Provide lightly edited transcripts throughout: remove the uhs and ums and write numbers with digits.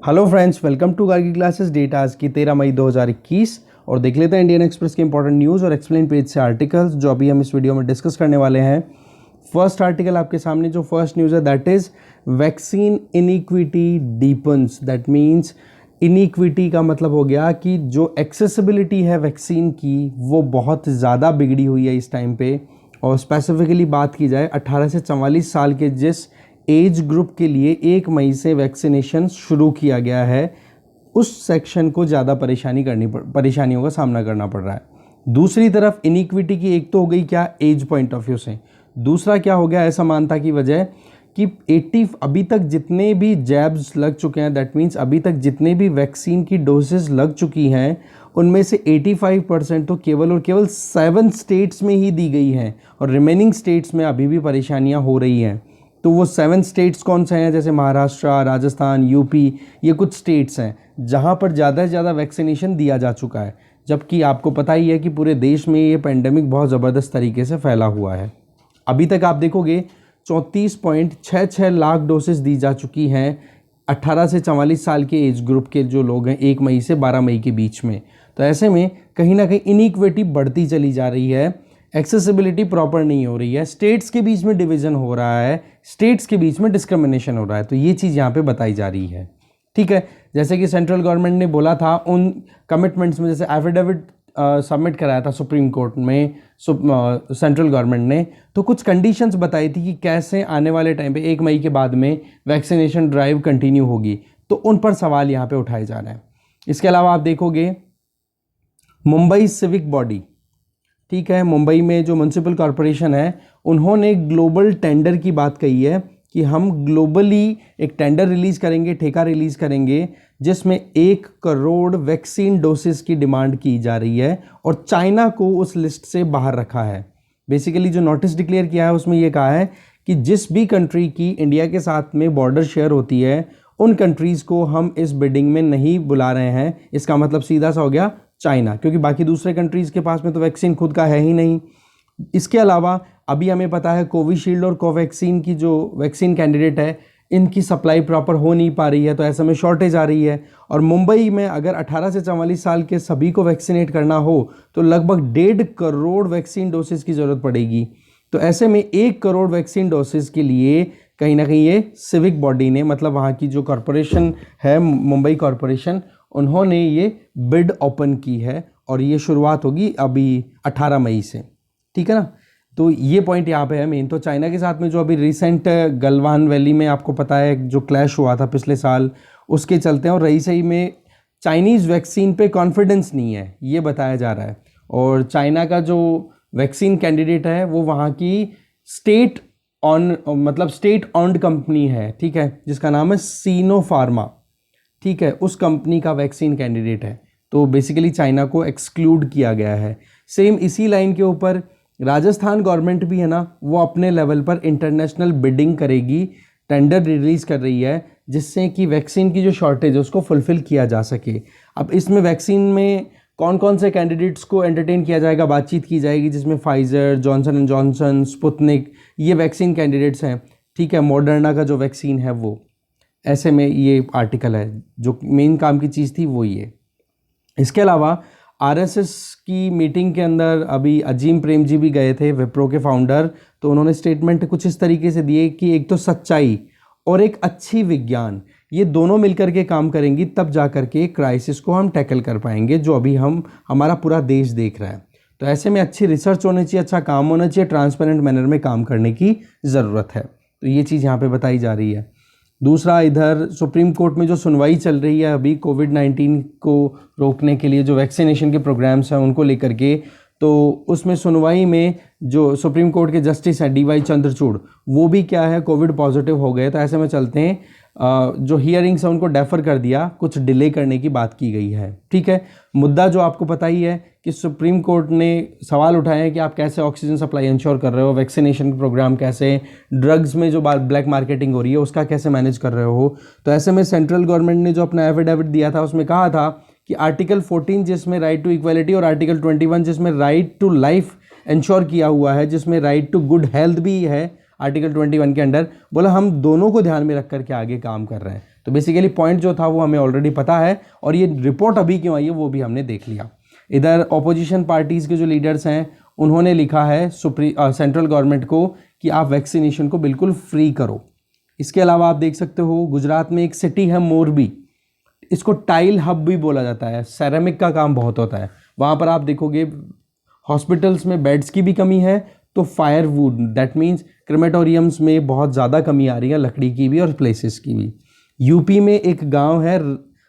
Hello friends, welcome to Gargi classes. Date आज की 13 मई 2021 और देख लेते हैं इंडियन एक्सप्रेस के इंपॉर्टेंट न्यूज़ और एक्सप्लेन पेज से आर्टिकल्स जो अभी हम इस वीडियो में डिस्कस करने वाले हैं। फर्स्ट आर्टिकल आपके सामने जो फर्स्ट न्यूज़ है that is vaccine inequity deepens. That means inequity का मतलब हो गया कि जो एक्सेसिबिलिटी है वैक्सीन की वो बहुत ज़्यादा बिगड़ी हुई है इस टाइम पे। और स्पेसिफिकली बात की जाए 18 से 44 साल के जिस एज ग्रुप के लिए 1 मई से वैक्सीनेशन शुरू किया गया है उस सेक्शन को ज़्यादा परेशानियों का सामना करना पड़ रहा है। दूसरी तरफ इनइक्विटी की एक तो हो गई क्या एज पॉइंट ऑफ व्यू से, दूसरा क्या हो गया असमानता की वजह कि 80 अभी तक जितने भी जैब्स लग चुके हैं, दैट मीन्स अभी तक जितने भी वैक्सीन की डोजेस लग चुकी हैं उनमें से 85% तो केवल और केवल 7 स्टेट्स में ही दी गई हैं और रिमेनिंग स्टेट्स में अभी भी परेशानियां हो रही हैं। तो वो 7 स्टेट्स कौन से हैं? जैसे महाराष्ट्र, राजस्थान, यूपी, ये कुछ स्टेट्स हैं जहां पर ज़्यादा से ज़्यादा वैक्सीनेशन दिया जा चुका है, जबकि आपको पता ही है कि पूरे देश में ये पेंडेमिक बहुत ज़बरदस्त तरीके से फैला हुआ है। अभी तक आप देखोगे 34.66 लाख डोसेस दी जा चुकी हैं 18 से 44 साल के एज ग्रुप के जो लोग हैं 1 मई से 12 मई के बीच में। तो ऐसे में कहीं ना कहीं इनइक्विटी बढ़ती चली जा रही है, एक्सेसिबिलिटी प्रॉपर नहीं हो रही है, स्टेट्स के बीच में डिवीज़न हो रहा है, स्टेट्स के बीच में डिस्क्रिमिनेशन हो रहा है। तो ये चीज़ यहाँ पे बताई जा रही है। ठीक है, जैसे कि सेंट्रल गवर्नमेंट ने बोला था उन कमिटमेंट्स में, जैसे एफिडेविट सबमिट कराया था सुप्रीम कोर्ट में सेंट्रल गवर्नमेंट ने, तो कुछ कंडीशंस बताई थी कि कैसे आने वाले टाइम पे 1 मई के बाद में वैक्सीनेशन ड्राइव कंटिन्यू होगी। तो उन पर सवाल यहाँ पे उठाए जा रहे हैं। इसके अलावा आप देखोगे मुंबई सिविक बॉडी, ठीक है, मुंबई में जो म्युनिसिपल कॉरपोरेशन है उन्होंने ग्लोबल टेंडर की बात कही है कि हम ग्लोबली एक टेंडर रिलीज़ करेंगे, ठेका रिलीज़ करेंगे जिसमें 1 करोड़ वैक्सीन डोसेस की डिमांड की जा रही है और चाइना को उस लिस्ट से बाहर रखा है। बेसिकली जो नोटिस डिक्लेयर किया है उसमें ये कहा है कि जिस भी कंट्री की इंडिया के साथ में बॉर्डर शेयर होती है उन कंट्रीज़ को हम इस बिडिंग में नहीं बुला रहे हैं। इसका मतलब सीधा सा हो गया चाइना, क्योंकि बाकी दूसरे कंट्रीज़ के पास में तो वैक्सीन खुद का है ही नहीं। इसके अलावा अभी हमें पता है कोविशील्ड और कोवैक्सीन की जो वैक्सीन कैंडिडेट है इनकी सप्लाई प्रॉपर हो नहीं पा रही है, तो ऐसे में शॉर्टेज आ रही है। और मुंबई में अगर 18 से 44 साल के सभी को वैक्सीनेट करना हो तो लगभग 1.5 करोड़ वैक्सीन डोसेस की ज़रूरत पड़ेगी। तो ऐसे में 1 करोड़ वैक्सीन डोसेस के लिए कहीं ना कहीं ये सिविक बॉडी ने, मतलब वहाँ की जो कॉरपोरेशन है मुंबई कॉरपोरेशन, उन्होंने ये बिड ओपन की है और ये शुरुआत होगी अभी 18 मई से। ठीक है ना, तो ये पॉइंट यहाँ पे है मेन। तो चाइना के साथ में जो अभी रिसेंट गलवान वैली में आपको पता है जो क्लैश हुआ था पिछले साल, उसके चलते हैं और रही सही में चाइनीज़ वैक्सीन पे कॉन्फिडेंस नहीं है ये बताया जा रहा है। और चाइना का जो वैक्सीन कैंडिडेट है वो वहाँ की स्टेट ऑन्ड कंपनी है, ठीक है, जिसका नाम है सिनोफार्मा, ठीक है, उस कंपनी का वैक्सीन कैंडिडेट है। तो बेसिकली चाइना को एक्सक्लूड किया गया है। सेम इसी लाइन के ऊपर राजस्थान गवर्नमेंट भी है ना, वो अपने लेवल पर इंटरनेशनल बिडिंग करेगी, टेंडर रिलीज़ कर रही है जिससे कि वैक्सीन की जो शॉर्टेज है उसको फुलफ़िल किया जा सके। अब इसमें वैक्सीन में कौन कौन से कैंडिडेट्स को एंटरटेन किया जाएगा, बातचीत की जाएगी, जिसमें Pfizer, Johnson and Johnson, Sputnik, ये वैक्सीन कैंडिडेट्स हैं। ठीक है, मॉडर्ना का जो वैक्सीन है वो। ऐसे में ये आर्टिकल है, जो मेन काम की चीज़ थी वो ये। इसके अलावा आरएसएस की मीटिंग के अंदर अभी अजीम प्रेम जी भी गए थे, विप्रो के फाउंडर। तो उन्होंने स्टेटमेंट कुछ इस तरीके से दिए कि एक तो सच्चाई और एक अच्छी विज्ञान, ये दोनों मिलकर के काम करेंगी तब जा कर के क्राइसिस को हम टैकल कर पाएंगे जो अभी हमारा पूरा देश देख रहा है। तो ऐसे में अच्छी रिसर्च होनी चाहिए, अच्छा काम होना चाहिए, ट्रांसपेरेंट मैनर में काम करने की ज़रूरत है। तो ये चीज़ यहाँ पे बताई जा रही है। दूसरा, इधर सुप्रीम कोर्ट में जो सुनवाई चल रही है अभी कोविड-19 को रोकने के लिए जो वैक्सीनेशन के प्रोग्राम्स हैं उनको लेकर के, तो उसमें सुनवाई में जो सुप्रीम कोर्ट के जस्टिस हैं DY चंद्रचूड़, वो भी क्या है कोविड पॉजिटिव हो गए। तो ऐसे में चलते हैं जो हियरिंग्स हैं उनको डेफर कर दिया, कुछ डिले करने की बात की गई है। ठीक है, मुद्दा जो आपको पता ही है कि सुप्रीम कोर्ट ने सवाल उठाए हैं कि आप कैसे ऑक्सीजन सप्लाई इंश्योर कर रहे हो, वैक्सीनेशन प्रोग्राम कैसे, ड्रग्स में जो ब्लैक मार्केटिंग हो रही है उसका कैसे मैनेज कर रहे हो। तो ऐसे में सेंट्रल गवर्नमेंट ने जो अपना एफिडेविट दिया था उसमें कहा था कि आर्टिकल 14 जिसमें राइट टू इक्वलिटी और आर्टिकल 21 जिसमें राइट टू लाइफ इंश्योर किया हुआ है, जिसमें राइट टू गुड हेल्थ भी है आर्टिकल 21 के अंडर, बोला हम दोनों को ध्यान में रख करके आगे काम कर रहे हैं। तो बेसिकली पॉइंट जो था वो हमें ऑलरेडी पता है, और ये रिपोर्ट अभी क्यों आई है वो भी हमने देख लिया। इधर ऑपोजिशन पार्टीज़ के जो लीडर्स हैं उन्होंने लिखा है सेंट्रल गवर्नमेंट को कि आप वैक्सीनेशन को बिल्कुल फ्री करो। इसके अलावा आप देख सकते हो गुजरात में एक सिटी है मोरबी, इसको टाइल हब भी बोला जाता है, सेरेमिक का काम बहुत होता है। वहाँ पर आप देखोगे हॉस्पिटल्स में बेड्स की भी कमी है, तो फायरवुड दैट मीन्स क्रेमेटोरियम्स में बहुत ज़्यादा कमी आ रही है, लकड़ी की भी और प्लेसेस की भी। यूपी में एक गांव है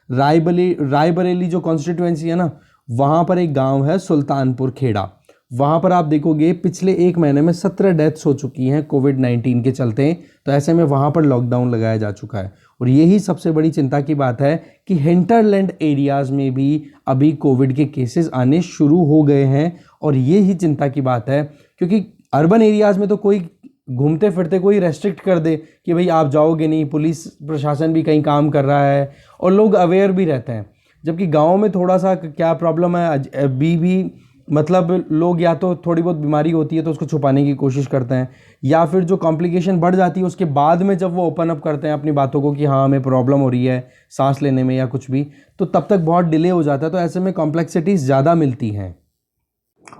रायबरेली जो कॉन्स्टिट्यूएंसी है ना, वहाँ पर एक गांव है सुल्तानपुर खेड़ा, वहाँ पर आप देखोगे पिछले 1 महीने में 17 डेथ्स हो चुकी हैं कोविड-19 के चलते। तो ऐसे में वहाँ पर लॉकडाउन लगाया जा चुका है, और यही सबसे बड़ी चिंता की बात है कि हिंटरलैंड एरियाज़ में भी अभी कोविड के केसेस आने शुरू हो गए हैं, और ये ही चिंता की बात है, क्योंकि अर्बन एरियाज़ में तो कोई घूमते फिरते कोई रेस्ट्रिक्ट कर दे कि भाई आप जाओगे नहीं, पुलिस प्रशासन भी कहीं काम कर रहा है और लोग अवेयर भी रहते हैं। जबकि गाँव में थोड़ा सा क्या प्रॉब्लम है अभी भी, मतलब लोग या तो थोड़ी बहुत बीमारी होती है तो उसको छुपाने की कोशिश करते हैं, या फिर जो कॉम्प्लिकेशन बढ़ जाती है उसके बाद में जब वो ओपन अप करते हैं अपनी बातों को कि हाँ हमें प्रॉब्लम हो रही है सांस लेने में या कुछ भी, तो तब तक बहुत डिले हो जाता है। तो ऐसे में कॉम्प्लेक्सिटीज़ ज़्यादा मिलती हैं,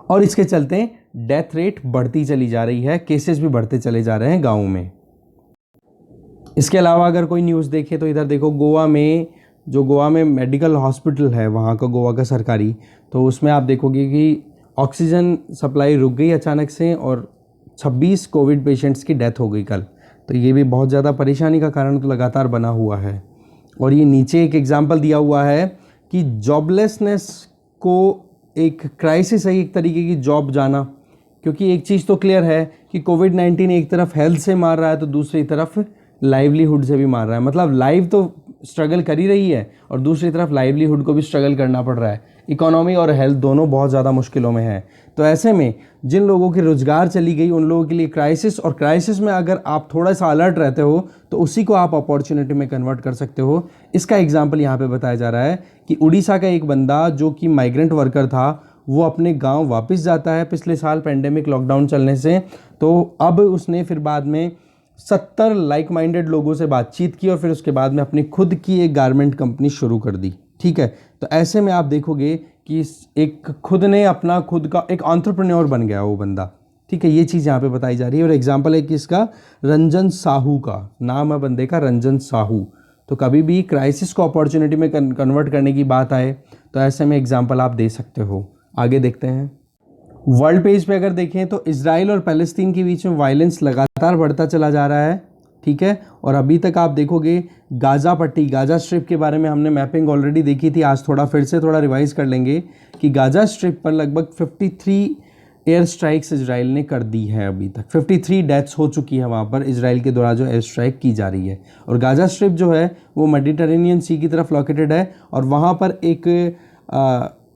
और इसके चलते डेथ रेट बढ़ती चली जा रही है, केसेस भी बढ़ते चले जा रहे हैं गाँव में। इसके अलावा अगर कोई न्यूज़ देखे तो इधर देखो गोवा में मेडिकल हॉस्पिटल है वहाँ का, गोवा का सरकारी, तो उसमें आप देखोगे कि ऑक्सीजन सप्लाई रुक गई अचानक से, और 26 कोविड पेशेंट्स की डेथ हो गई कल। तो ये भी बहुत ज़्यादा परेशानी का कारण तो लगातार बना हुआ है। और ये नीचे एक एग्जांपल दिया हुआ है कि जॉबलेसनेस को एक क्राइसिस है, एक तरीके की जॉब जाना, क्योंकि एक चीज़ तो क्लियर है कि कोविड-19 एक तरफ हेल्थ से मार रहा है तो दूसरी तरफ लाइवलीहुड से भी मार रहा है। मतलब लाइफ तो स्ट्रगल कर ही रही है और दूसरी तरफ लाइवलीहुड को भी स्ट्रगल करना पड़ रहा है। इकोनॉमी और हेल्थ दोनों बहुत ज़्यादा मुश्किलों में है। तो ऐसे में जिन लोगों की रोज़गार चली गई उन लोगों के लिए क्राइसिस, और क्राइसिस में अगर आप थोड़ा सा अलर्ट रहते हो तो उसी को आप अपॉर्चुनिटी में कन्वर्ट कर सकते हो। इसका एग्जाम्पल यहाँ पे बताया जा रहा है कि उड़ीसा का एक बंदा जो कि माइग्रेंट वर्कर था, वो अपने गाँव वापस जाता है पिछले साल पेंडेमिक लॉकडाउन चलने से। तो अब उसने फिर बाद में 70 लाइक माइंडेड लोगों से बातचीत की और फिर उसके बाद में अपनी खुद की एक गारमेंट कंपनी शुरू कर दी। ठीक है, तो ऐसे में आप देखोगे कि एक खुद का एक एंटरप्रेन्योर बन गया वो बंदा। ठीक है, ये चीज़ यहाँ पे बताई जा रही है। और एग्जांपल है कि इसका रंजन साहू का नाम है, बंदे का रंजन साहू। तो कभी भी क्राइसिस को अपॉर्चुनिटी में कन्वर्ट करने की बात आए तो ऐसे में एग्जाम्पल आप दे सकते हो। आगे देखते हैं। वर्ल्ड पेज पे अगर देखें तो इजराइल और पैलेस्तीन के बीच में वायलेंस लगातार बढ़ता चला जा रहा है। ठीक है, और अभी तक आप देखोगे गाज़ा पट्टी, गाज़ा स्ट्रिप के बारे में हमने मैपिंग ऑलरेडी देखी थी, आज फिर से थोड़ा रिवाइज कर लेंगे कि गाज़ा स्ट्रिप पर लगभग 53 एयर स्ट्राइक्स इजराइल ने कर दी है। अभी तक 53 डेथ्स हो चुकी है वहाँ पर इजराइल के द्वारा जो एयर स्ट्राइक की जा रही है। और गाज़ा स्ट्रिप जो है वो मेडिटेरेनियन सी की तरफ लोकेटेड है, और वहाँ पर एक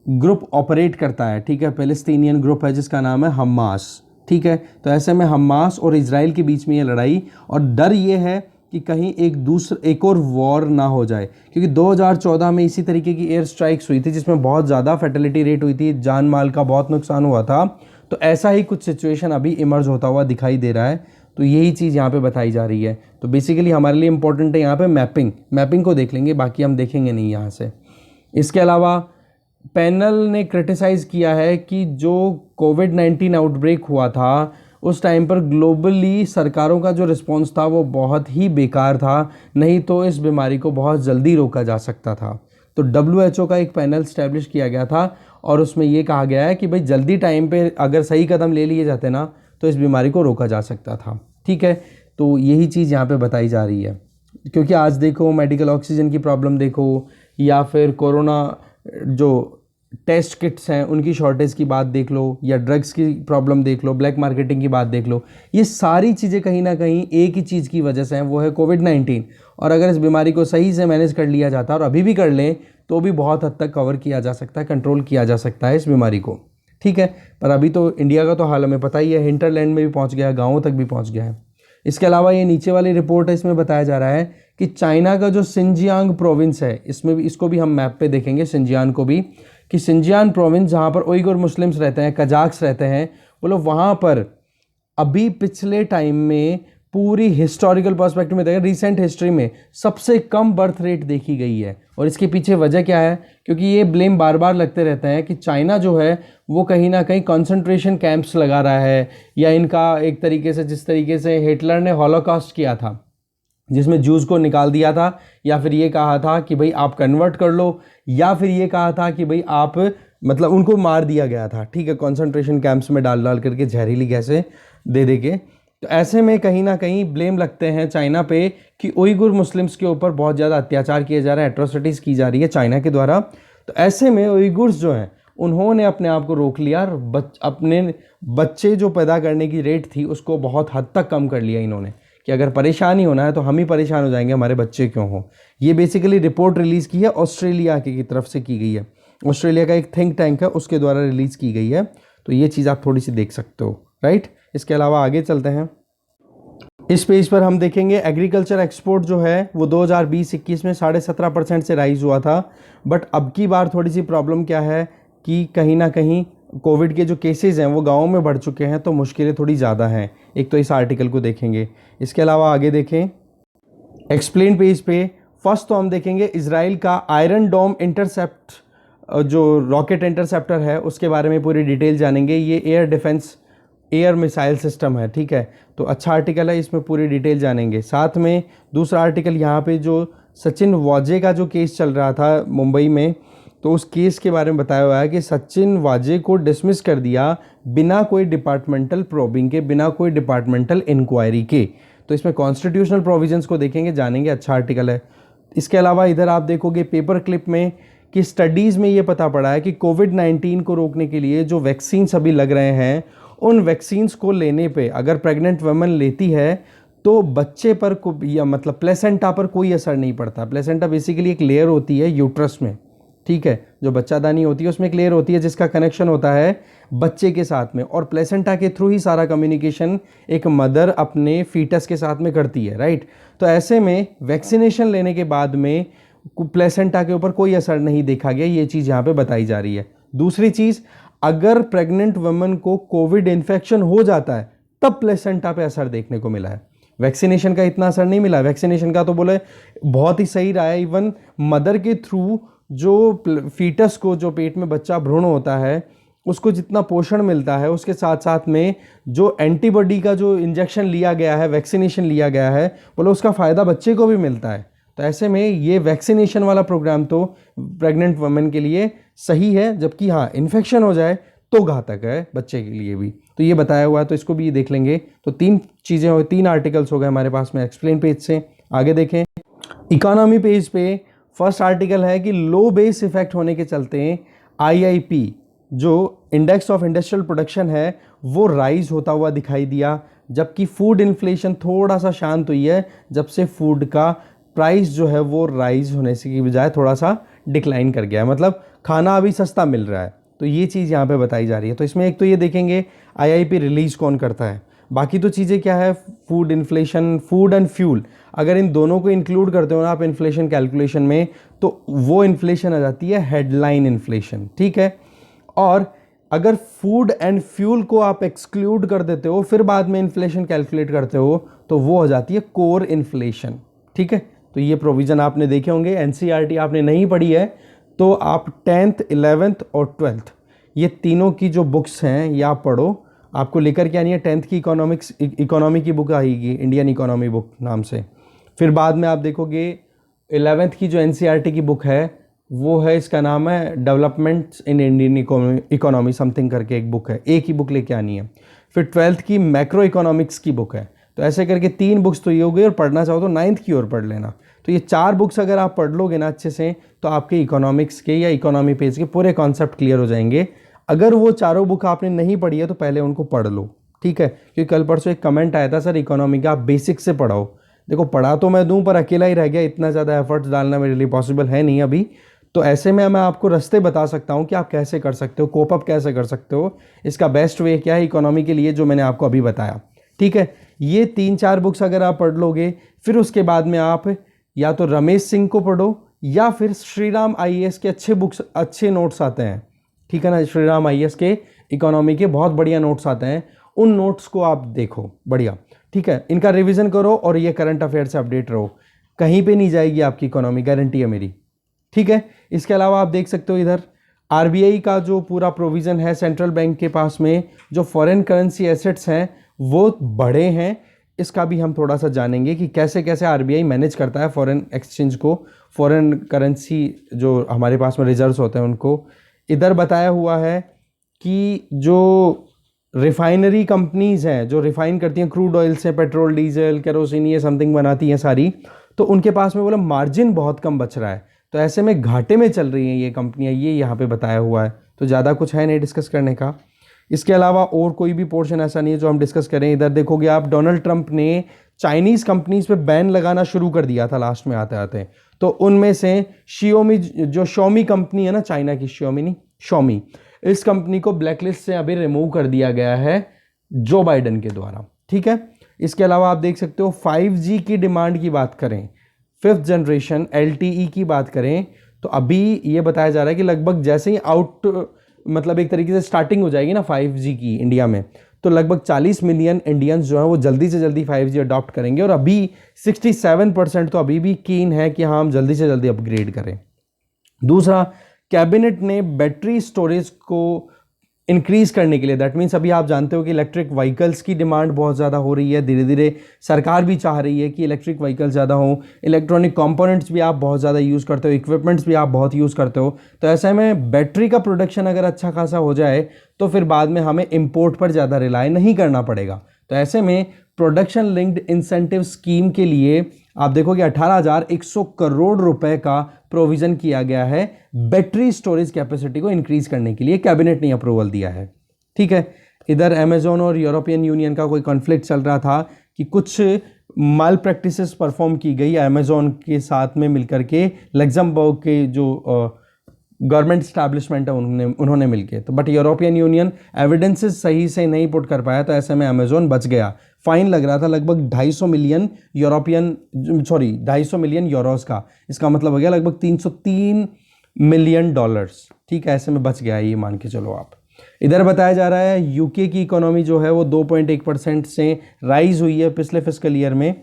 ग्रुप ऑपरेट करता है। ठीक है, पैलेस्टीनियन ग्रुप है जिसका नाम है हमास। ठीक है, तो ऐसे में हमास और इजराइल के बीच में ये लड़ाई, और डर ये है कि कहीं एक और वॉर ना हो जाए, क्योंकि 2014 में इसी तरीके की एयर स्ट्राइक्स हुई थी जिसमें बहुत ज़्यादा फर्टिलिटी रेट हुई थी, जान माल का बहुत नुकसान हुआ था। तो ऐसा ही कुछ सिचुएशन अभी इमर्ज होता हुआ दिखाई दे रहा है। तो यही चीज़ यहाँ पे बताई जा रही है। तो बेसिकली हमारे लिए इंपॉर्टेंट है यहाँ पे मैपिंग को देख लेंगे, बाकी हम देखेंगे नहीं यहाँ से। इसके अलावा पैनल ने क्रिटिसाइज़ किया है कि जो कोविड-19 आउटब्रेक हुआ था उस टाइम पर ग्लोबली सरकारों का जो रिस्पॉन्स था वो बहुत ही बेकार था, नहीं तो इस बीमारी को बहुत जल्दी रोका जा सकता था। तो WHO का एक पैनल स्टैब्लिश किया गया था और उसमें ये कहा गया है कि भाई जल्दी टाइम पे अगर सही कदम ले लिए जाते ना तो इस बीमारी को रोका जा सकता था। ठीक है, तो यही चीज़ यहाँ पे बताई जा रही है, क्योंकि आज देखो मेडिकल ऑक्सीजन की प्रॉब्लम देखो, या फिर कोरोना जो टेस्ट किट्स हैं उनकी शॉर्टेज की बात देख लो, या ड्रग्स की प्रॉब्लम देख लो, ब्लैक मार्केटिंग की बात देख लो, ये सारी चीज़ें कहीं ना कहीं एक ही चीज़ की वजह से हैं, वो है कोविड-19। और अगर इस बीमारी को सही से मैनेज कर लिया जाता और अभी भी कर लें तो भी बहुत हद तक कवर किया जा सकता है, कंट्रोल किया जा सकता है इस बीमारी को। ठीक है, पर अभी तो इंडिया का तो हाल हमें पता ही है, हिंटरलैंड में भी पहुँच गया है, गाँवों तक भी पहुँच गया है। इसके अलावा ये नीचे वाली रिपोर्ट है, इसमें बताया जा रहा है कि चाइना का जो सिंजियांग प्रोविंस है, इसमें भी इसको भी हम मैप पे देखेंगे, सिंजियांग को भी, कि सिंजियांग प्रोविंस जहाँ पर उइगर मुस्लिम्स रहते हैं, कजाक्स रहते हैं, वो लोग वहाँ पर अभी पिछले टाइम में पूरी हिस्टोरिकल पर्सपेक्टिव में देखें, रिसेंट हिस्ट्री में सबसे कम बर्थ रेट देखी गई है। और इसके पीछे वजह क्या है? क्योंकि ये ब्लेम बार बार लगते रहते हैं कि चाइना जो है वो कहीं ना कहीं कंसंट्रेशन कैंप्स लगा रहा है, या इनका एक तरीके से, जिस तरीके से हिटलर ने हॉलोकॉस्ट किया था जिसमें जूस को निकाल दिया था, या फिर ये कहा था कि भाई आप कन्वर्ट कर लो, या फिर ये कहा था कि भाई आप, मतलब उनको मार दिया गया था, ठीक है, कंसंट्रेशन कैंप्स में डाल डाल करके जहरीली गैसें दे दे के। तो ऐसे में कहीं ना कहीं ब्लेम लगते हैं चाइना पे कि उइगुर मुस्लिम्स के ऊपर बहुत ज़्यादा अत्याचार किए जा रहे हैं, एट्रोसिटीज़ की जा रही है चाइना के द्वारा। तो ऐसे में उइगुर्स जो हैं उन्होंने अपने आप को रोक लिया और अपने बच्चे जो पैदा करने की रेट थी उसको बहुत हद तक कम कर लिया इन्होंने, कि अगर परेशान ही होना है तो हम ही परेशान हो जाएंगे, हमारे बच्चे क्यों हो। ये बेसिकली रिपोर्ट रिलीज़ की है ऑस्ट्रेलिया की तरफ से की गई है, ऑस्ट्रेलिया का एक थिंक टैंक है उसके द्वारा रिलीज़ की गई है। तो ये चीज़ आप थोड़ी सी देख सकते हो, राइट। इसके अलावा आगे चलते हैं। इस पेज पर हम देखेंगे एग्रीकल्चर एक्सपोर्ट जो है वो 2020-21 में 17.5% से राइज हुआ था। बट अब की बार थोड़ी सी प्रॉब्लम क्या है कि कहीं ना कहीं कोविड के जो केसेस हैं वो गाँव में बढ़ चुके हैं, तो मुश्किलें थोड़ी ज़्यादा हैं। एक तो इस आर्टिकल को देखेंगे। इसके अलावा आगे देखें एक्सप्लेन पेज पे। फर्स्ट तो हम देखेंगे इजराइल का आयरन डोम इंटरसेप्ट, जो रॉकेट इंटरसेप्टर है उसके बारे में पूरी डिटेल जानेंगे। ये air defence, air missile system है, ठीक है। तो अच्छा आर्टिकल है, इसमें पूरी डिटेल जानेंगे। साथ में दूसरा आर्टिकल यहाँ पे जो सचिन वाजे का जो केस चल रहा था मुंबई में, तो उस केस के बारे में बताया हुआ है कि सचिन वाजे को डिसमिस कर दिया बिना कोई डिपार्टमेंटल प्रोबिंग के, बिना कोई डिपार्टमेंटल इंक्वायरी के। तो इसमें कॉन्स्टिट्यूशनल प्रोविजंस को देखेंगे, जानेंगे। अच्छा आर्टिकल है। इसके अलावा इधर आप देखोगे पेपर क्लिप में कि स्टडीज़ में ये पता पड़ा है कि कोविड-19 को रोकने के लिए जो वैक्सीन अभी लग रहे हैं, उन वैक्सीन्स को लेने पे अगर प्रेग्नेंट वुमन लेती है तो बच्चे पर या मतलब प्लेसेंटा पर कोई असर नहीं पड़ता। प्लेसेंटा बेसिकली एक लेयर होती है यूट्रस में, ठीक है, जो बच्चादानी होती है उसमें एक लेयर होती है जिसका कनेक्शन होता है बच्चे के साथ में, और प्लेसेंटा के थ्रू ही सारा कम्युनिकेशन एक मदर अपने फीटस के साथ में करती है, राइट। तो ऐसे में वैक्सीनेशन लेने के बाद में प्लेसेंटा के ऊपर कोई असर नहीं देखा गया, ये चीज़ यहाँ पे बताई जा रही है। दूसरी चीज़, अगर प्रेग्नेंट वुमन को कोविड इन्फेक्शन हो जाता है तब प्लेसेंटा पे असर देखने को मिला है। वैक्सीनेशन का इतना असर नहीं मिला। वैक्सीनेशन का तो बोले बहुत ही सही रहा है। इवन मदर के थ्रू जो फीटस को, जो पेट में बच्चा भ्रूण होता है, उसको जितना पोषण मिलता है, उसके साथ साथ में जो एंटीबॉडी का जो इंजेक्शन लिया गया है, वैक्सीनेशन लिया गया है, बोले उसका फ़ायदा बच्चे को भी मिलता है। तो ऐसे में ये वैक्सीनेशन वाला प्रोग्राम तो प्रेग्नेंट वुमेन के लिए सही है, जबकि हाँ इन्फेक्शन हो जाए तो घातक है बच्चे के लिए भी। तो ये बताया हुआ है, तो इसको भी देख लेंगे। तो तीन चीज़ें हो, तीन आर्टिकल्स हो गए हमारे पास में एक्सप्लेन पेज से। आगे देखें इकोनॉमी पेज पे फर्स्ट आर्टिकल है कि लो बेस इफेक्ट होने के चलते IIP जो इंडेक्स ऑफ इंडस्ट्रियल प्रोडक्शन है वो राइज होता हुआ दिखाई दिया, जबकि फूड इन्फ्लेशन थोड़ा सा शांत हुई है जब से फूड का प्राइस जो है वो राइज होने से की बजाय थोड़ा सा डिक्लाइन कर गया है, मतलब खाना अभी सस्ता मिल रहा है। तो ये चीज़ यहाँ पे बताई जा रही है। तो इसमें एक तो ये देखेंगे IIP रिलीज़ कौन करता है, बाकी तो चीज़ें क्या है, food inflation, food and fuel, अगर इन दोनों को इंक्लूड करते हो ना आप इन्फ्लेशन कैलकुलेशन में, तो वो इन्फ्लेशन आ जाती है हेडलाइन इन्फ्लेशन, ठीक है। और अगर फूड एंड फ्यूल को आप एक्सक्लूड कर देते हो फिर बाद में इन्फ्लेशन कैलकुलेट करते हो तो वो हो जाती है कोर इन्फ्लेशन, ठीक है। तो ये प्रोविज़न आपने देखे होंगे। NCERT आपने नहीं पढ़ी है तो आप 10th 11th और 12th ये तीनों की जो बुक्स हैं ये आप पढ़ो। आपको लेकर के आनी है 10th की इकोनॉमी की बुक आएगी, इंडियन इकोनॉमी बुक नाम से। फिर बाद में आप देखोगे 11th की जो NCERT की बुक है वो है, इसका नाम है developments in Indian economy something करके एक बुक है, एक ही बुक लेके आनी है। फिर 12th की मैक्रो इकोनॉमिक्स की बुक है। तो ऐसे करके 3 बुक्स तो ये हो गई, और पढ़ना चाहो तो 9th की ओर पढ़ लेना। तो ये 4 बुक्स अगर आप पढ़ लोगे ना अच्छे से तो आपके इकोनॉमिक्स के या इकोनॉमी पेज के पूरे कॉन्सेप्ट क्लियर हो जाएंगे। अगर वो चारों बुक आपने नहीं पढ़ी है तो पहले उनको पढ़ लो, ठीक है। क्योंकि कल परसों एक कमेंट आया था, सर इकोनॉमी का आप बेसिक से पढ़ाओ। देखो पढ़ा तो मैं दूं पर अकेला ही रह गया, इतना ज़्यादा एफर्ट्स डालना मेरे लिए पॉसिबल है नहीं अभी। तो ऐसे में मैं आपको रास्ते बता सकता हूँ कि आप कैसे कर सकते हो, कोप अप कैसे कर सकते हो, इसका बेस्ट वे क्या है इकोनॉमी के लिए, जो मैंने आपको अभी बताया, ठीक है। ये 3-4 बुक्स अगर आप पढ़ लोगे फिर उसके बाद में आप या तो रमेश सिंह को पढ़ो या फिर श्रीराम IAS के अच्छे बुक्स, अच्छे नोट्स आते हैं, ठीक है ना। श्रीराम IAS के इकोनॉमी के बहुत बढ़िया नोट्स आते हैं, उन नोट्स को आप देखो, बढ़िया, ठीक है, इनका रिवीजन करो और ये करंट अफेयर से अपडेट रहो, कहीं पे नहीं जाएगी आपकी इकोनॉमी, गारंटी है मेरी। ठीक है, इसके अलावा आप देख सकते हो इधर आरबीआई का जो पूरा प्रोविज़न है सेंट्रल बैंक के पास में, जो फॉरेन करेंसी एसेट्स हैं वो बढ़े हैं। इसका भी हम थोड़ा सा जानेंगे कि कैसे कैसे आरबीआई मैनेज करता है फॉरेन एक्सचेंज को, फॉरेन करेंसी जो हमारे पास में रिजर्व्स होते हैं उनको। इधर बताया हुआ है कि जो रिफाइनरी कंपनीज़ हैं जो रिफाइन करती हैं क्रूड ऑयल से, पेट्रोल, डीजल, केरोसिन, ये समथिंग बनाती हैं सारी, तो उनके पास में बोला मार्जिन बहुत कम बच रहा है, तो ऐसे में घाटे में चल रही हैं ये कंपनियां, ये यहाँ पे बताया हुआ है। तो ज़्यादा कुछ है नहीं डिस्कस करने का। इसके अलावा और कोई भी पोर्शन ऐसा नहीं है जो हम डिस्कस करें। इधर देखोगे आप, डोनाल्ड ट्रंप ने चाइनीज़ कंपनीज पे बैन लगाना शुरू कर दिया था लास्ट में आते आते, तो उनमें से शियोमी, जो शॉमी कंपनी है ना चाइना की, शियोमी नहीं शॉमी, इस कंपनी को ब्लैकलिस्ट से अभी रिमूव कर दिया गया है जो बाइडन के द्वारा। ठीक है, इसके अलावा आप देख सकते हो 5G की डिमांड की बात करें, 5th जनरेशन LTE की बात करें, तो अभी ये बताया जा रहा है कि लगभग जैसे ही मतलब एक तरीके से स्टार्टिंग हो जाएगी ना 5G की इंडिया में, तो लगभग 40 मिलियन इंडियंस जो है वो जल्दी से जल्दी 5G अडॉप्ट करेंगे, और अभी 67% तो अभी भी कीन है कि हाँ हम जल्दी से जल्दी अपग्रेड करें। दूसरा, कैबिनेट ने बैटरी स्टोरेज को इंक्रीज करने के लिए, दैट मीन्स अभी आप जानते हो कि इलेक्ट्रिक व्हीकल्स की डिमांड बहुत ज़्यादा हो रही है, धीरे धीरे सरकार भी चाह रही है कि इलेक्ट्रिक व्हीकल ज़्यादा हो, इलेक्ट्रॉनिक कंपोनेंट्स भी आप बहुत ज़्यादा यूज़ करते हो, इक्विपमेंट्स भी आप बहुत यूज़ करते हो, तो ऐसे में बैटरी का प्रोडक्शन अगर अच्छा खासा हो जाए तो फिर बाद में हमें इम्पोर्ट पर ज़्यादा रिलाय नहीं करना पड़ेगा। तो ऐसे में प्रोडक्शन लिंक्ड इंसेंटिव स्कीम के लिए आप देखोगे 18,100 करोड़ रुपए का प्रोविजन किया गया है बैटरी स्टोरेज कैपेसिटी को इंक्रीज करने के लिए, कैबिनेट ने अप्रूवल दिया है। ठीक है, इधर अमेजोन और यूरोपियन यूनियन का कोई कॉन्फ्लिक्ट चल रहा था कि कुछ माल प्रैक्टिसेस परफॉर्म की गई अमेजोन के साथ में मिलकर के, लग्जमबर्ग के जो गवर्नमेंट स्टैब्लिशमेंट है उन्होंने मिलके, तो बट यूरोपियन यूनियन एविडेंसेस सही से नहीं पुट कर पाया, तो ऐसे में अमेजोन बच गया। फाइन लग रहा था लगभग 250 मिलियन यूरोस का, इसका मतलब हो गया लगभग $303 मिलियन। ठीक है, ऐसे में बच गया, ये मान के चलो आप। इधर बताया जा रहा है यूके की इकोनॉमी जो है वो 2.1% से राइज हुई है पिछले फिस्कल ईयर में,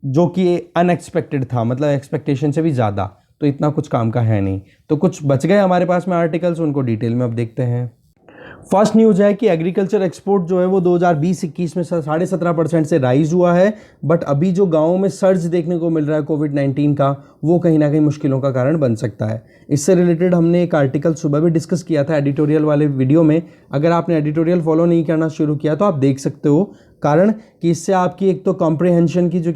जो कि अनएक्सपेक्टेड था, मतलब एक्सपेक्टेशन से भी ज़्यादा, तो इतना कुछ काम का है नहीं। तो कुछ बच गए हमारे पास में आर्टिकल्स, उनको डिटेल में अब देखते हैं। फर्स्ट न्यूज़ है कि एग्रीकल्चर एक्सपोर्ट जो है वो 2020-21 में 17.5% से राइज हुआ है, बट अभी जो गाँव में सर्ज देखने को मिल रहा है कोविड-19 का, वो कहीं ना कहीं मुश्किलों का कारण बन सकता है। इससे रिलेटेड हमने एक आर्टिकल सुबह भी डिस्कस किया था एडिटोरियल वाले वीडियो में, अगर आपने एडिटोरियल फॉलो नहीं करना शुरू किया तो आप देख सकते हो, कारण कि इससे आपकी एक तो कॉम्प्रिहेंशन की जो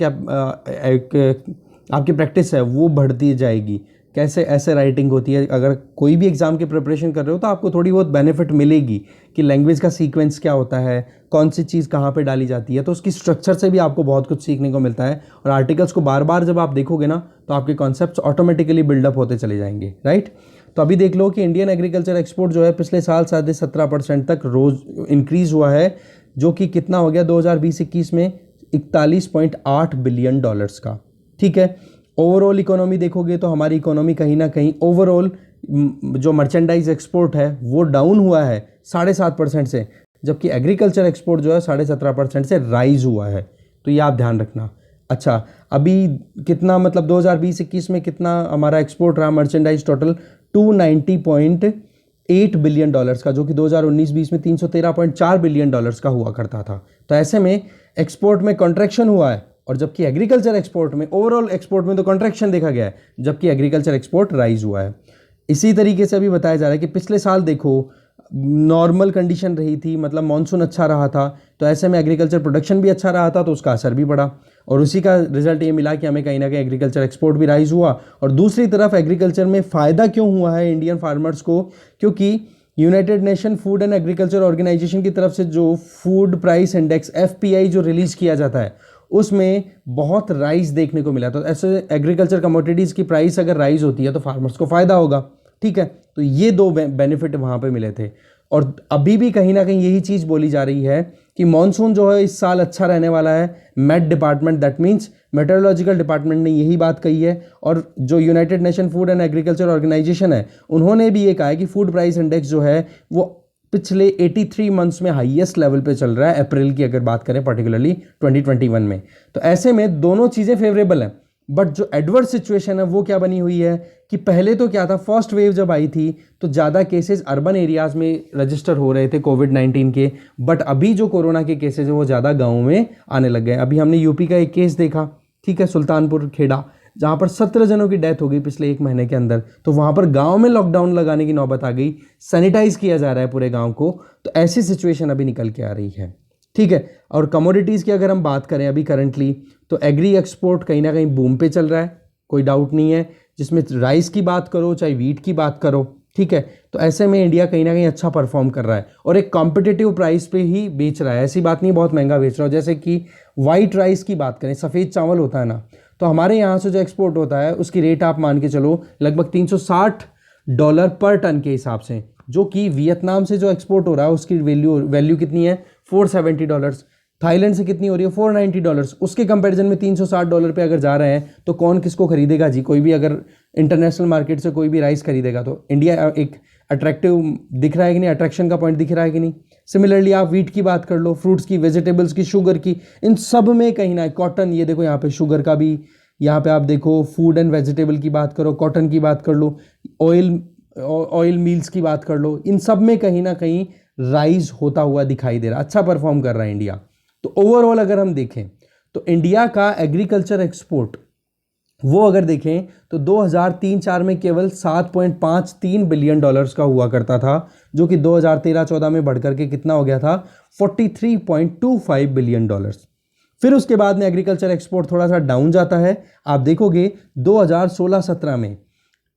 आपकी प्रैक्टिस है वो बढ़ती जाएगी, कैसे ऐसे राइटिंग होती है। अगर कोई भी एग्ज़ाम की प्रिपरेशन कर रहे हो तो आपको थोड़ी बहुत बेनिफिट मिलेगी कि लैंग्वेज का सीक्वेंस क्या होता है, कौन सी चीज़ कहाँ पे डाली जाती है, तो उसकी स्ट्रक्चर से भी आपको बहुत कुछ सीखने को मिलता है। और आर्टिकल्स को बार बार जब आप देखोगे ना तो आपके कॉन्सेप्ट्स ऑटोमेटिकली बिल्डअप होते चले जाएंगे, राइट। तो अभी देख लो कि इंडियन एग्रीकल्चर एक्सपोर्ट जो है पिछले साल 17.5% तक रोज़ इंक्रीज़ हुआ है, जो कि कितना हो गया 2020-21 में $41.8 बिलियन का। ठीक है, ओवरऑल इकोनॉमी देखोगे तो हमारी इकोनॉमी कहीं ना कहीं ओवरऑल जो मर्चेंडाइज एक्सपोर्ट है वो डाउन हुआ है 7.5% से, जबकि एग्रीकल्चर एक्सपोर्ट जो है 17.5% से राइज हुआ है, तो ये आप ध्यान रखना। अच्छा, अभी कितना, मतलब 2020-21 में कितना हमारा एक्सपोर्ट रहा मर्चेंडाइज टोटल, $290.8 बिलियन का, जो कि 2019-20 में $313.4 बिलियन का हुआ करता था। तो ऐसे में एक्सपोर्ट में कॉन्ट्रैक्शन हुआ है, और जबकि एग्रीकल्चर एक्सपोर्ट में, ओवरऑल एक्सपोर्ट में तो कॉन्ट्रैक्शन देखा गया है, जबकि एग्रीकल्चर एक्सपोर्ट राइज हुआ है। इसी तरीके से अभी बताया जा रहा है कि पिछले साल देखो नॉर्मल कंडीशन रही थी, मतलब मॉनसून अच्छा रहा था, तो ऐसे में एग्रीकल्चर प्रोडक्शन भी अच्छा रहा था, तो उसका असर भी पड़ा, और उसी का रिजल्ट ये मिला कि हमें कहीं ना कहीं एग्रीकल्चर एक्सपोर्ट भी राइज हुआ। और दूसरी तरफ एग्रीकल्चर में फ़ायदा क्यों हुआ है इंडियन फार्मर्स को, क्योंकि United Nation food and agriculture organization की तरफ से जो फूड प्राइस इंडेक्स FPI जो रिलीज़ किया जाता है, उसमें बहुत राइज देखने को मिला। तो ऐसे एग्रीकल्चर कमोडिटीज़ की प्राइस अगर राइज होती है तो फार्मर्स को फ़ायदा होगा। ठीक है, तो ये दो बेनिफिट वहाँ पे मिले थे। और अभी भी कहीं ना कहीं यही चीज़ बोली जा रही है कि मॉनसून जो है इस साल अच्छा रहने वाला है। Met department, that means metrological department ने यही बात कही है, और जो United Nation food and agriculture organization है उन्होंने भी ये कहा है कि फूड प्राइस इंडेक्स जो है वो पिछले 83 मंथ्स में हाईएस्ट लेवल पे चल रहा है, अप्रैल की अगर बात करें पर्टिकुलरली 2021 में। तो ऐसे में दोनों चीज़ें फेवरेबल हैं, बट जो एडवर्स सिचुएशन है वो क्या बनी हुई है कि पहले तो क्या था, फर्स्ट वेव जब आई थी तो ज़्यादा केसेस अर्बन एरियाज में रजिस्टर हो रहे थे कोविड-19 के, बट अभी जो कोरोना के केसेस है वो ज़्यादा गाँव में आने लग गए। अभी हमने यूपी का एक केस देखा, ठीक है, सुल्तानपुर खेड़ा, जहाँ पर 17 जनों की डेथ हो गई पिछले 1 महीने के अंदर। तो वहाँ पर गांव में लॉकडाउन लगाने की नौबत आ गई, सैनिटाइज किया जा रहा है पूरे गांव को। तो ऐसी सिचुएशन अभी निकल के आ रही है, ठीक है। और कमोडिटीज़ की अगर हम बात करें अभी करंटली, तो एग्री एक्सपोर्ट कहीं ना कहीं बूम पे चल रहा है, कोई डाउट नहीं है, जिसमें राइस की बात करो चाहे वीट की बात करो, ठीक है। तो ऐसे में इंडिया कहीं ना कहीं अच्छा परफॉर्म कर रहा है और एक कॉम्पिटिटिव प्राइस पे ही बेच रहा है, ऐसी बात नहीं बहुत महंगा बेच रहा हो। जैसे कि वाइट राइस की बात करें, सफ़ेद चावल होता है ना, तो हमारे यहाँ से जो एक्सपोर्ट होता है उसकी रेट आप मान के चलो लगभग $360 पर टन के हिसाब से, जो कि वियतनाम से जो एक्सपोर्ट हो रहा है उसकी वैल्यू कितनी है, $470। थाईलैंड से कितनी हो रही है, $490। उसके कंपैरिजन में $360 पे अगर जा रहे हैं तो कौन किसको खरीदेगा जी। कोई भी अगर इंटरनेशनल मार्केट से कोई भी राइस खरीदेगा तो इंडिया एक अट्रैक्टिव दिख रहा है कि नहीं, अट्रैक्शन का पॉइंट दिख रहा है कि नहीं। सिमिलरली आप वीट की बात कर लो, फ्रूट्स की, वेजिटेबल्स की, शुगर की, इन सब में कहीं ना, कॉटन, ये देखो यहाँ पे शुगर का भी, यहाँ पे आप देखो फूड एंड वेजिटेबल की बात करो, कॉटन की बात कर लो, ऑयल मिल्स की बात कर लो, इन सब में कहीं ना कहीं राइज होता हुआ दिखाई दे रहा है, अच्छा परफॉर्म कर रहा है इंडिया। तो ओवरऑल अगर हम देखें तो इंडिया का एग्रीकल्चर एक्सपोर्ट वो अगर देखें तो 2003-04 में केवल $7.53 बिलियन का हुआ करता था, जो कि 2013-14 में बढ़कर के कितना हो गया था, $43.25 बिलियन। फिर उसके बाद में एग्रीकल्चर एक्सपोर्ट थोड़ा सा डाउन जाता है। आप देखोगे 2016-17 में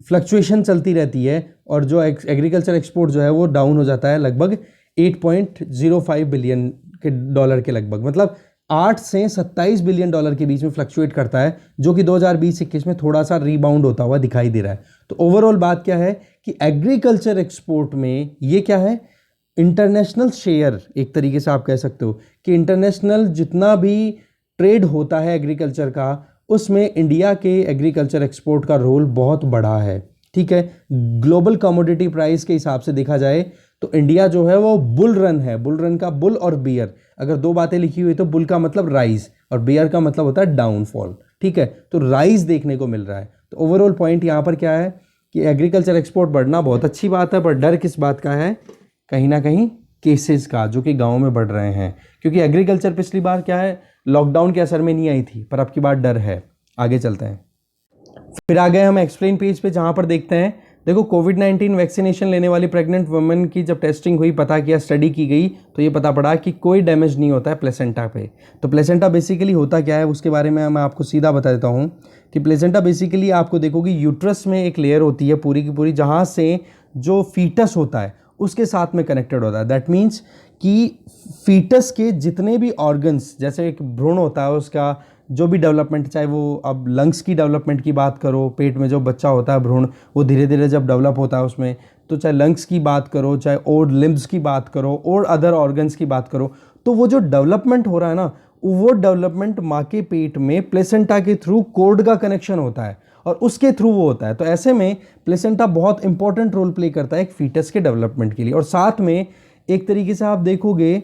फ्लक्चुएशन चलती रहती है और जो एग्रीकल्चर एक्सपोर्ट जो है वो डाउन हो जाता है लगभग $8.05 बिलियन के लगभग, मतलब 8 से $27 बिलियन के बीच में फ्लक्चुएट करता है, जो कि 2020-21 में थोड़ा सा रीबाउंड होता हुआ दिखाई दे रहा है। तो ओवरऑल बात क्या है कि एग्रीकल्चर एक्सपोर्ट में ये क्या है, इंटरनेशनल शेयर, एक तरीके से आप कह सकते हो कि इंटरनेशनल जितना भी ट्रेड होता है एग्रीकल्चर का, उसमें इंडिया के एग्रीकल्चर एक्सपोर्ट का रोल बहुत बड़ा है, ठीक है। ग्लोबल कमोडिटी प्राइस के हिसाब से देखा जाए तो इंडिया जो है वो बुल रन है। बुल रन का बुल और बियर, अगर दो बातें लिखी हुई तो बुल का मतलब राइज और बियर का मतलब होता है डाउनफॉल, ठीक है। तो राइज देखने को मिल रहा है। तो ओवरऑल पॉइंट यहाँ पर क्या है कि एग्रीकल्चर एक्सपोर्ट बढ़ना बहुत अच्छी बात है, पर डर किस बात का है, कहीं ना कहीं केसेस का, जो कि गाँव में बढ़ रहे हैं, क्योंकि एग्रीकल्चर पिछली बार क्या है, लॉकडाउन के असर में नहीं आई थी, पर अब की बार डर है। आगे चलते हैं, फिर आ गए हम एक्सप्लेन पेज पे, जहाँ पर देखते हैं, देखो कोविड-19 वैक्सीनेशन लेने वाली प्रेग्नेंट वुमेन की जब टेस्टिंग हुई, पता किया, स्टडी की गई, तो ये पता पड़ा कि कोई डैमेज नहीं होता है प्लेसेंटा पे। तो प्लेसेंटा बेसिकली होता क्या है उसके बारे में मैं आपको सीधा बता देता हूँ कि प्लेसेंटा बेसिकली आपको देखोगे यूट्रस में एक लेयर होती है पूरी की पूरी, जहाँ से जो फीटस होता है उसके साथ में कनेक्टेड होता है। दैट मीन्स कि फीटस के जितने भी ऑर्गन्स, जैसे एक भ्रूण होता है उसका जो भी डेवलपमेंट, चाहे वो अब लंग्स की डेवलपमेंट की बात करो, पेट में जो बच्चा होता है भ्रूण, वो धीरे धीरे जब डेवलप होता है उसमें, तो चाहे लंग्स की बात करो, चाहे और लिम्ब्स की बात करो और अदर ऑर्गन्स की बात करो, तो वो जो डेवलपमेंट हो रहा है ना, वो डेवलपमेंट माँ के पेट में प्लेसेंटा के थ्रू कोर्ड का कनेक्शन होता है और उसके थ्रू वो होता है। तो ऐसे में प्लेसेंटा बहुत इंपॉर्टेंट रोल प्ले करता है एक फीटस के डेवलपमेंट के लिए, और साथ में एक तरीके से आप देखोगे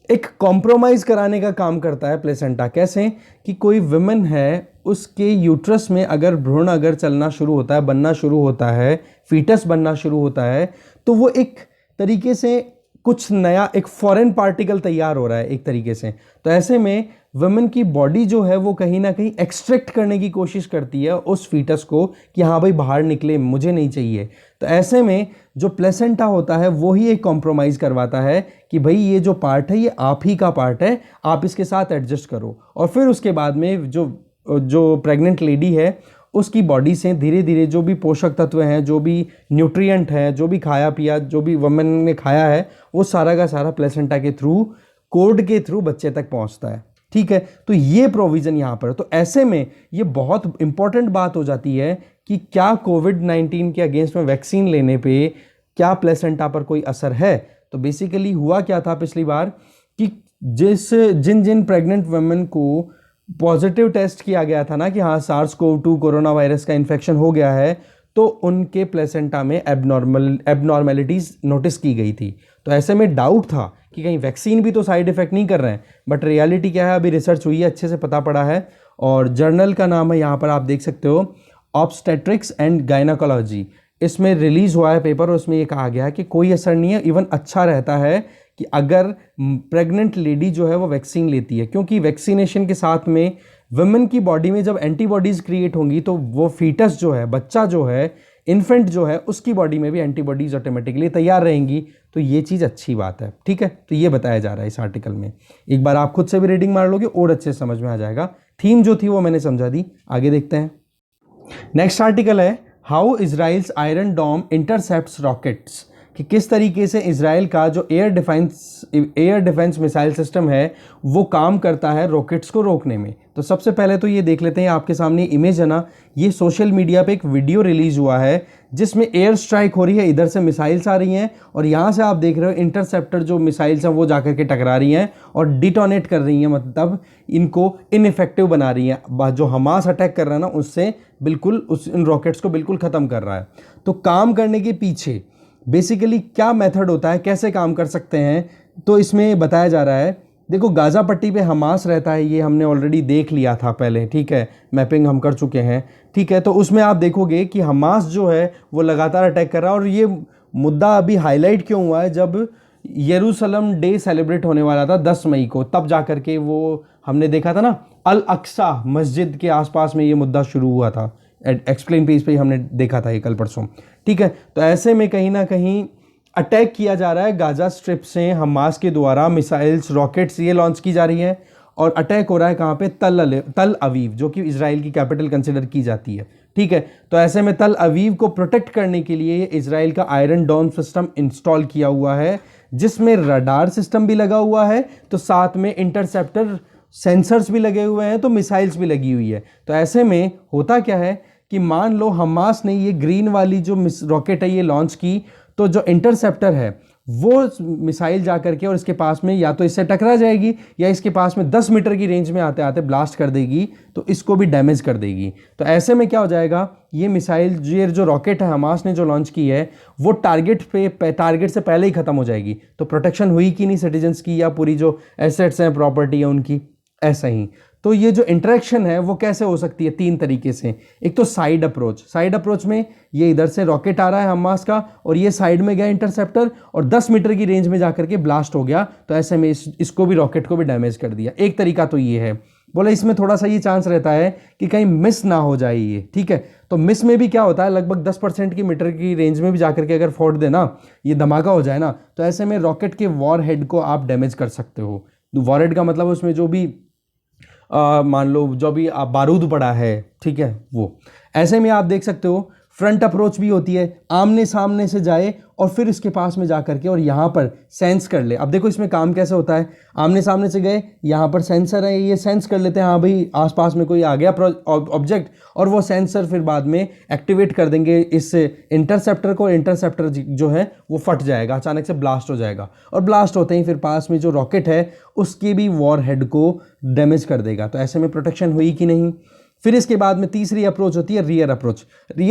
एक कॉम्प्रोमाइज़ कराने का काम करता है प्लेसेंटा। कैसे कि कोई वुमेन है, उसके यूट्रस में अगर भ्रूण अगर चलना शुरू होता है, बनना शुरू होता है, फीटस बनना शुरू होता है, तो वो एक तरीके से कुछ नया, एक फॉरेन पार्टिकल तैयार हो रहा है एक तरीके से। तो ऐसे में वुमेन की बॉडी जो है वो कहीं ना कहीं एक्सट्रैक्ट करने की कोशिश करती है उस फीटस को कि हाँ भाई बाहर निकले, मुझे नहीं चाहिए। तो ऐसे में जो प्लेसेंटा होता है वो ही एक कॉम्प्रोमाइज़ करवाता है कि भाई ये जो पार्ट है ये आप ही का पार्ट है, आप इसके साथ एडजस्ट करो। और फिर उसके बाद में जो प्रेग्नेंट लेडी है उसकी बॉडी से धीरे धीरे जो भी पोषक तत्व हैं, जो भी न्यूट्रिएंट हैं, जो भी खाया पिया, जो भी वुमेन ने खाया है, वो सारा का सारा प्लेसेंटा के थ्रू, कोर्ड के थ्रू बच्चे तक पहुंचता है, ठीक है। तो ये प्रोविज़न यहाँ पर, तो ऐसे में ये बहुत इंपॉर्टेंट बात हो जाती है कि क्या कोविड-19 के अगेंस्ट में वैक्सीन लेने पे क्या प्लेसेंटा पर कोई असर है। तो बेसिकली हुआ क्या था पिछली बार कि जिन प्रेग्नेंट वुमेन को पॉजिटिव टेस्ट किया गया था ना कि हाँ SARS-CoV-2 कोरोना वायरस का इन्फेक्शन हो गया है, तो उनके प्लेसेंटा में एबनॉर्मेलिटीज़ नोटिस की गई थी। तो ऐसे में डाउट था कि कहीं वैक्सीन भी तो साइड इफ़ेक्ट नहीं कर रहे हैं, बट रियलिटी क्या है, अभी रिसर्च हुई है, अच्छे से पता पड़ा है। और जर्नल का नाम है, यहाँ पर आप देख सकते हो, ऑब्स्टेट्रिक्स एंड गायनाकोलॉजी। इसमें रिलीज़ हुआ है पेपर और उसमें ये कहा गया है कि कोई असर नहीं है, इवन अच्छा रहता है कि अगर प्रेग्नेंट लेडी जो है वो वैक्सीन लेती है, क्योंकि वैक्सीनेशन के साथ में वुमेन की बॉडी में जब एंटीबॉडीज़ क्रिएट होंगी तो वो फीटस जो है, बच्चा जो है, इन्फेंट जो है, उसकी बॉडी में भी एंटीबॉडीज़ ऑटोमेटिकली तैयार रहेंगी। तो ये चीज़ अच्छी बात है, ठीक है। तो ये बताया जा रहा है इस आर्टिकल में। एक बार आप खुद से भी रीडिंग मार लोगे और अच्छे से समझ में आ जाएगा। थीम जो थी वो मैंने समझा दी, आगे देखते हैं। नेक्स्ट आर्टिकल है how Israel's iron dome intercepts rockets, कि किस तरीके से इजराइल का जो एयर डिफेंस मिसाइल सिस्टम है वो काम करता है रॉकेट्स को रोकने में। तो सबसे पहले तो ये देख लेते हैं, आपके सामने इमेज है ना, ये सोशल मीडिया पे एक वीडियो रिलीज हुआ है जिसमें एयर स्ट्राइक हो रही है, इधर से मिसाइल्स आ रही हैं और यहाँ से आप देख रहे हो इंटरसेप्टर जो मिसाइल्स हैं वो जाकर के टकरा रही हैं और डिटोनेट कर रही हैं, मतलब इनको इनइफेक्टिव बना रही हैं। जो हमास अटैक कर रहा है ना उससे बिल्कुल इन रॉकेट्स को बिल्कुल ख़त्म कर रहा है। तो काम करने के पीछे बेसिकली क्या मेथड होता है, कैसे काम कर सकते हैं, तो इसमें बताया जा रहा है। देखो, गाज़ा पट्टी पे हमास रहता है, ये हमने ऑलरेडी देख लिया था पहले, ठीक है, मैपिंग हम कर चुके हैं, ठीक है। तो उसमें आप देखोगे कि हमास जो है वो लगातार अटैक कर रहा है। और ये मुद्दा अभी हाईलाइट क्यों हुआ है, जब यरूशलेम डे सेलिब्रेट होने वाला था 10 मई को, तब जा कर के वो हमने देखा था ना, अल अक्सा मस्जिद के आसपास में ये मुद्दा शुरू हुआ था। एक्सप्लेन पेज पे ही हमने देखा था ये कल परसों, ठीक है। तो ऐसे में कहीं ना कहीं अटैक किया जा रहा है गाजा स्ट्रिप से, हमास के द्वारा मिसाइल्स, रॉकेट्स ये लॉन्च की जा रही है और अटैक हो रहा है कहाँ पे, तल अवीव, जो कि इजराइल की कैपिटल कंसिडर की जाती है, ठीक है। तो ऐसे में तल अवीव को प्रोटेक्ट करने के लिए इजराइल का आयरन डोम सिस्टम इंस्टॉल किया हुआ है, जिसमें रडार सिस्टम भी लगा हुआ है, तो साथ में इंटरसेप्टर सेंसर्स भी लगे हुए हैं, तो मिसाइल्स भी लगी हुई है। तो ऐसे में होता क्या है कि मान लो हमास ने ये ग्रीन वाली जो रॉकेट है ये लॉन्च की, तो जो इंटरसेप्टर है वो मिसाइल जा करके और इसके पास में या तो इससे टकरा जाएगी या इसके पास में 10 मीटर की रेंज में आते आते ब्लास्ट कर देगी, तो इसको भी डैमेज कर देगी। तो ऐसे में क्या हो जाएगा, ये मिसाइल, ये जो रॉकेट है हमास ने जो लॉन्च की है वो टारगेट से पहले ही खत्म हो जाएगी। तो प्रोटेक्शन हुई कि नहीं सिटीजन्स की या पूरी जो एसेट्स हैं, प्रॉपर्टी है उनकी, ऐसा ही। तो ये जो इंटरेक्शन है वो कैसे हो सकती है, 3 तरीके से। एक तो साइड अप्रोच में ये इधर से रॉकेट आ रहा है हमास का और ये साइड में गया इंटरसेप्टर और 10 मीटर की रेंज में जाकर के ब्लास्ट हो गया, तो ऐसे में इसको भी, रॉकेट को भी डैमेज कर दिया। एक तरीका तो ये है। बोला इसमें थोड़ा सा ये चांस रहता है कि कहीं मिस ना हो जाए ये, ठीक है। तो मिस में भी क्या होता है, लगभग 10% की मीटर की रेंज में भी जाकर के अगर फोड़ देना, ये धमाका हो जाए ना, तो ऐसे में रॉकेट के वॉर हेड को आप डैमेज कर सकते हो। वॉर हेड का मतलब उसमें जो भी मान लो जो भी बारूद पड़ा है, ठीक है, वो। ऐसे में आप देख सकते हो फ्रंट अप्रोच भी होती है, आमने सामने से जाए और फिर इसके पास में जा करके और यहाँ पर सेंस कर ले। अब देखो इसमें काम कैसे होता है, आमने सामने से गए, यहाँ पर सेंसर है, ये सेंस कर लेते हैं, हाँ भाई आसपास में कोई आ गया ऑब्जेक्ट, और वो सेंसर फिर बाद में एक्टिवेट कर देंगे इस इंटरसेप्टर को। इंटरसेप्टर जो है वो फट जाएगा, अचानक से ब्लास्ट हो जाएगा, और ब्लास्ट होते ही फिर पास में जो रॉकेट है उसकी भी वॉर हेड को डैमेज कर देगा। तो ऐसे में प्रोटेक्शन हुई कि नहीं। फिर इसके बाद में तीसरी अप्रोच होती है रियर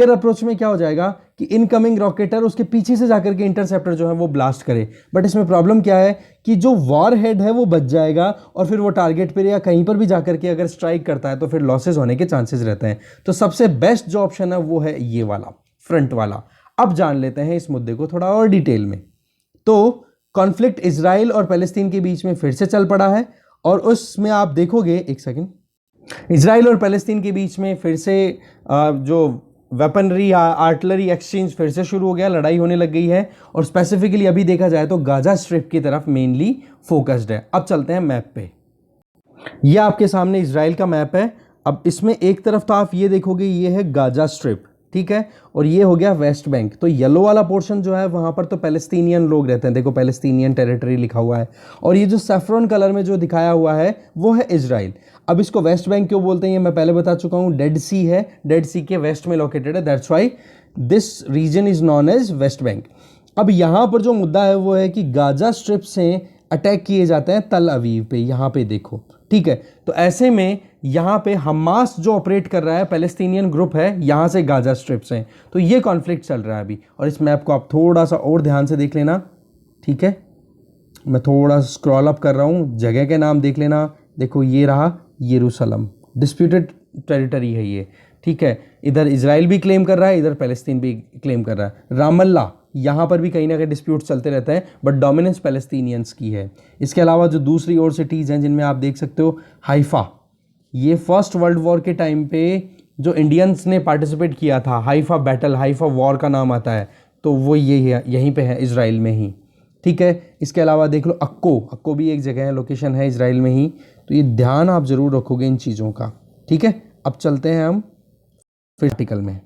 अप्रोच में क्या हो जाएगा कि इनकमिंग रॉकेटर उसके पीछे से जाकर के इंटरसेप्टर जो है वो ब्लास्ट करे, बट इसमें प्रॉब्लम क्या है कि जो वॉर हेड है वो बच जाएगा और फिर वो टारगेट पर या कहीं पर भी जाकर के अगर स्ट्राइक करता है तो फिर लॉसेज होने के चांसेस रहते हैं। तो सबसे बेस्ट जो ऑप्शन है वो है ये वाला, फ्रंट वाला। अब जान लेते हैं इस मुद्दे को थोड़ा और डिटेल में। तो कॉन्फ्लिक्ट इजराइल और पैलेस्टीन के बीच में फिर से चल पड़ा है और उसमें आप देखोगे, एक सेकेंड, इजराइल और पैलेस्टीन के बीच में फिर से जो वेपनरी, आर्टिलरी एक्सचेंज फिर से शुरू हो गया, लड़ाई होने लग गई है। और स्पेसिफिकली अभी देखा जाए तो गाजा स्ट्रिप की तरफ मेनली फोकस्ड है। अब चलते हैं मैप पे। यह आपके सामने इजराइल का मैप है। अब इसमें एक तरफ तो आप ये देखोगे ये है गाजा स्ट्रिप, ठीक है, और ये हो गया वेस्ट बैंक। तो येलो वाला पोर्शन जो है वहाँ पर तो पैलेस्टीनियन लोग रहते हैं, देखो पैलेस्टीनियन टेरिटरी लिखा हुआ है, और ये जो सैफ्रॉन कलर में जो दिखाया हुआ है वो है इजराइल। अब इसको वेस्ट बैंक क्यों बोलते हैं ये मैं पहले बता चुका हूँ, डेड सी है, डेड सी के वेस्ट में लोकेटेड है, that's why this region is known as West Bank. अब यहाँ पर जो मुद्दा है वो है कि गाजा स्ट्रिप से अटैक किए जाते हैं तल अवीव पे। यहाँ पे देखो ठीक है। तो ऐसे में यहाँ पे हमास जो ऑपरेट कर रहा है, पैलेस्टीनियन ग्रुप है, यहाँ से गाजा स्ट्रिप से, तो ये कॉन्फ्लिक्ट चल रहा है अभी। और इस मैप को आप थोड़ा सा और ध्यान से देख लेना, ठीक है। मैं थोड़ा स्क्रॉल अप कर रहा हूँ, जगह के नाम देख लेना। देखो ये रहा यरूशलेम, डिस्प्यूटेड टेरिटरी है ये, ठीक है। इधर इजराइल भी क्लेम कर रहा है, इधर पैलेस्तीन भी क्लेम कर रहा है। रामल्ला, यहाँ पर भी कहीं ना कहीं डिस्प्यूट चलते रहते हैं, बट डोमिनेंस पैलेस्तीनियंस की है। इसके अलावा जो दूसरी ओर सिटीज़ हैं जिनमें आप देख सकते हो हाइफा, ये फर्स्ट वर्ल्ड वॉर के टाइम पे जो इंडियंस ने पार्टिसिपेट किया था, हाइफा बैटल, हाइफा वॉर का नाम आता है, तो वो ये है, यहीं पे है इजराइल में ही, ठीक है। इसके अलावा देख लो अक्को, अक्को भी एक जगह है, लोकेशन है इजराइल में ही। तो ये ध्यान आप ज़रूर रखोगे इन चीज़ों का, ठीक है। अब चलते हैं हम फिर आर्टिकल में।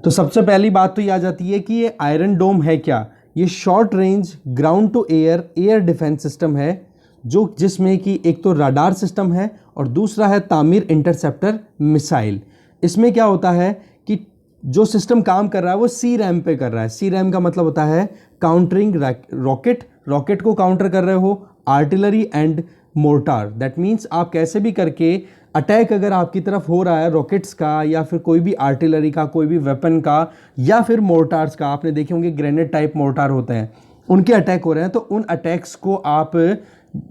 तो सबसे पहली बात तो ये आ जाती है कि ये आयरन डोम है क्या। ये short range ground to air defence system है, जो जिसमें कि एक तो राडार सिस्टम है और दूसरा है तामीर इंटरसेप्टर मिसाइल। इसमें क्या होता है कि जो सिस्टम काम कर रहा है वो सी रैम पे कर रहा है। सी रैम का मतलब होता है काउंटरिंग रॉकेट, रॉकेट को काउंटर कर रहे हो, artillery and mortar. That means आप कैसे भी करके अटैक अगर आपकी तरफ हो रहा है रॉकेट्स का, या फिर कोई भी आर्टिलरी का, कोई भी वेपन का, या फिर मोर्टार्स का, आपने देखे होंगे ग्रेनेड टाइप मोर्टार होते हैं, उनके अटैक हो रहे हैं, तो उन अटैक्स को आप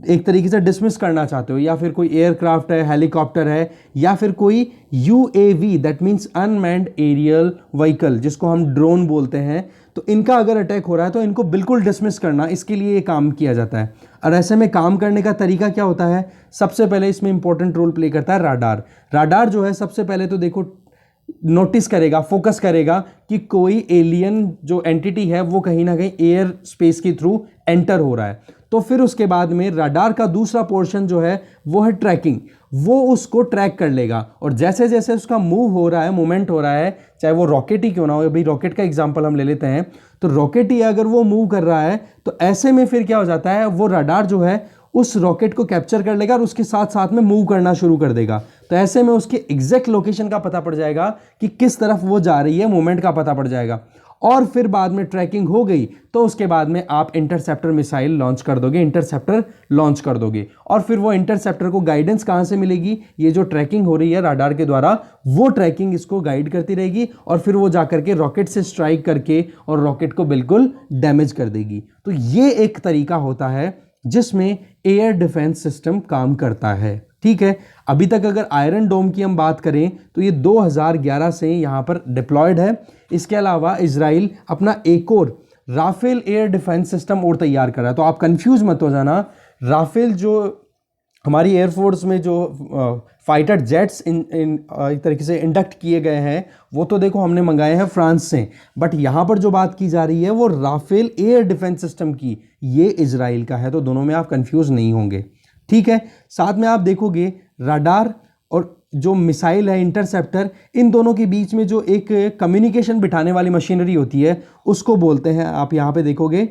एक तरीके से डिसमिस करना चाहते हो, या फिर कोई एयरक्राफ्ट है, हेलीकॉप्टर है, या फिर कोई UAV, that means unmanned aerial vehicle, जिसको हम ड्रोन बोलते हैं, तो इनका अगर अटैक हो रहा है तो इनको बिल्कुल डिसमिस करना, इसके लिए ये काम किया जाता है। और ऐसे में काम करने का तरीका क्या होता है, सबसे पहले इसमें इंपॉर्टेंट रोल प्ले करता है राडार। राडार जो है सबसे पहले तो देखो नोटिस करेगा, फोकस करेगा कि कोई एलियन जो एंटिटी है वो कहीं ना कहीं एयर स्पेस के थ्रू एंटर हो रहा है। तो फिर उसके बाद में रडार का दूसरा पोर्शन जो है वो है ट्रैकिंग, वो उसको ट्रैक कर लेगा, और जैसे जैसे उसका मूव हो रहा है, मूवमेंट हो रहा है, चाहे वो रॉकेट ही क्यों ना हो, अभी रॉकेट का एग्जांपल हम ले लेते हैं, तो रॉकेट ही अगर वो मूव कर रहा है तो ऐसे में फिर क्या हो जाता है, वो रडार जो है उस रॉकेट को कैप्चर कर लेगा और उसके साथ साथ में मूव करना शुरू कर देगा। तो ऐसे में उसके एग्जैक्ट लोकेशन का पता पड़ जाएगा कि किस तरफ वो जा रही है, मूवमेंट का पता पड़ जाएगा। और फिर बाद में ट्रैकिंग हो गई तो उसके बाद में आप इंटरसेप्टर मिसाइल लॉन्च कर दोगे, इंटरसेप्टर लॉन्च कर दोगे, और फिर वो इंटरसेप्टर को गाइडेंस कहां से मिलेगी, ये जो ट्रैकिंग हो रही है राडार के द्वारा, वो ट्रैकिंग इसको गाइड करती रहेगी, और फिर वो जाकर के रॉकेट से स्ट्राइक करके और रॉकेट को बिल्कुल डैमेज कर देगी। तो ये एक तरीका होता है जिसमें एयर डिफेंस सिस्टम काम करता है, ठीक है। अभी तक अगर आयरन डोम की हम बात करें तो ये 2011 से यहां पर डिप्लॉयड है। इसके अलावा इजराइल अपना एक और राफेल एयर डिफेंस सिस्टम और तैयार कर रहा है। तो आप कंफ्यूज मत हो जाना, राफेल जो हमारी एयरफोर्स में जो फाइटर जेट्स एक तरीके से इंडक्ट किए गए हैं, वो तो देखो हमने मंगाए हैं फ्रांस से, बट यहाँ पर जो बात की जा रही है वो राफेल एयर डिफेंस सिस्टम की, ये इजराइल का है। तो दोनों में आप कंफ्यूज नहीं होंगे, ठीक है। साथ में आप देखोगे रडार और जो मिसाइल है इंटरसेप्टर, इन दोनों के बीच में जो एक कम्युनिकेशन बिठाने वाली मशीनरी होती है उसको बोलते हैं, आप यहाँ पे देखोगे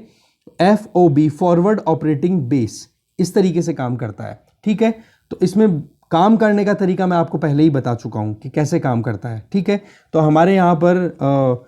FOB, फॉरवर्ड ऑपरेटिंग बेस, इस तरीके से काम करता है, ठीक है। तो इसमें काम करने का तरीका मैं आपको पहले ही बता चुका हूं कि कैसे काम करता है, ठीक है। तो हमारे यहाँ पर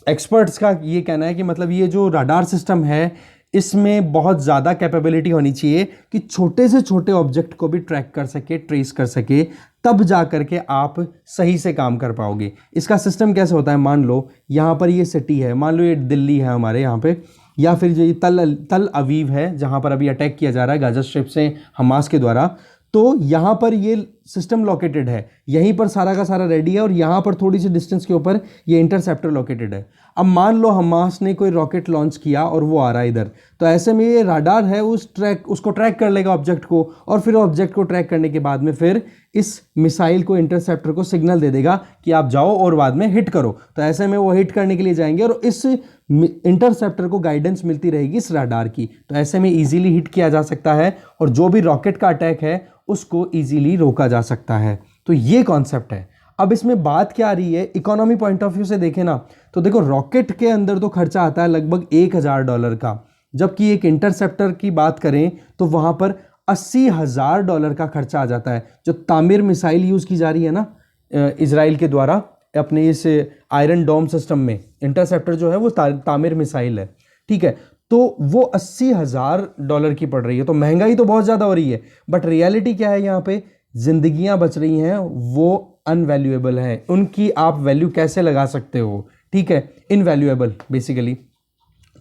एक्सपर्ट्स का ये कहना है कि मतलब ये जो रडार सिस्टम है इसमें बहुत ज़्यादा कैपेबिलिटी होनी चाहिए कि छोटे से छोटे ऑब्जेक्ट को भी ट्रैक कर सके, ट्रेस कर सके, तब जा करके आप सही से काम कर पाओगे। इसका सिस्टम कैसे होता है, मान लो यहाँ पर ये सिटी है, मान लो ये दिल्ली है हमारे यहाँ पे, या फिर ये तल अवीव है जहाँ पर अभी अटैक किया जा रहा है गाजा स्ट्रिप से हमास के द्वारा। तो यहाँ पर ये सिस्टम लोकेटेड है, यहीं पर सारा का सारा रेडी है, और यहाँ पर थोड़ी सी डिस्टेंस के ऊपर ये इंटरसेप्टर लोकेटेड है। अब मान लो हमास ने कोई रॉकेट लॉन्च किया और वो आ रहा है इधर, तो ऐसे में ये राडार है उसको ट्रैक कर लेगा ऑब्जेक्ट को, और फिर ऑब्जेक्ट को ट्रैक करने के बाद में फिर इस मिसाइल को, इंटरसेप्टर को सिग्नल दे देगा कि आप जाओ और बाद में हिट करो। तो ऐसे में वो हिट करने के लिए जाएंगे और इस इंटरसेप्टर को गाइडेंस मिलती रहेगी इस राडार की। तो ऐसे में इजीली हिट किया जा सकता है और जो भी रॉकेट का अटैक है उसको इजीली रोका जा सकता है। तो ये कॉन्सेप्ट है। अब इसमें बात क्या आ रही है, इकोनॉमी पॉइंट ऑफ व्यू से देखें ना, तो देखो रॉकेट के अंदर तो खर्चा आता है लगभग $1000 का, जबकि एक इंटरसेप्टर की बात करें तो वहां पर $80,000 का खर्चा आ जाता है। जो तामीर मिसाइल यूज की जा रही है ना इजराइल के द्वारा अपने इस आयरन डोम सिस्टम में, इंटरसेप्टर जो है वो तामीर मिसाइल है, ठीक है। तो वो $80,000 की पड़ रही है। तो महंगाई तो बहुत ज़्यादा हो रही है, बट रियलिटी क्या है, यहाँ पे जिंदगियां बच रही हैं, वो अनवैल्यूएबल है, उनकी आप वैल्यू कैसे लगा सकते हो, ठीक है, इनवैल्यूएबल बेसिकली।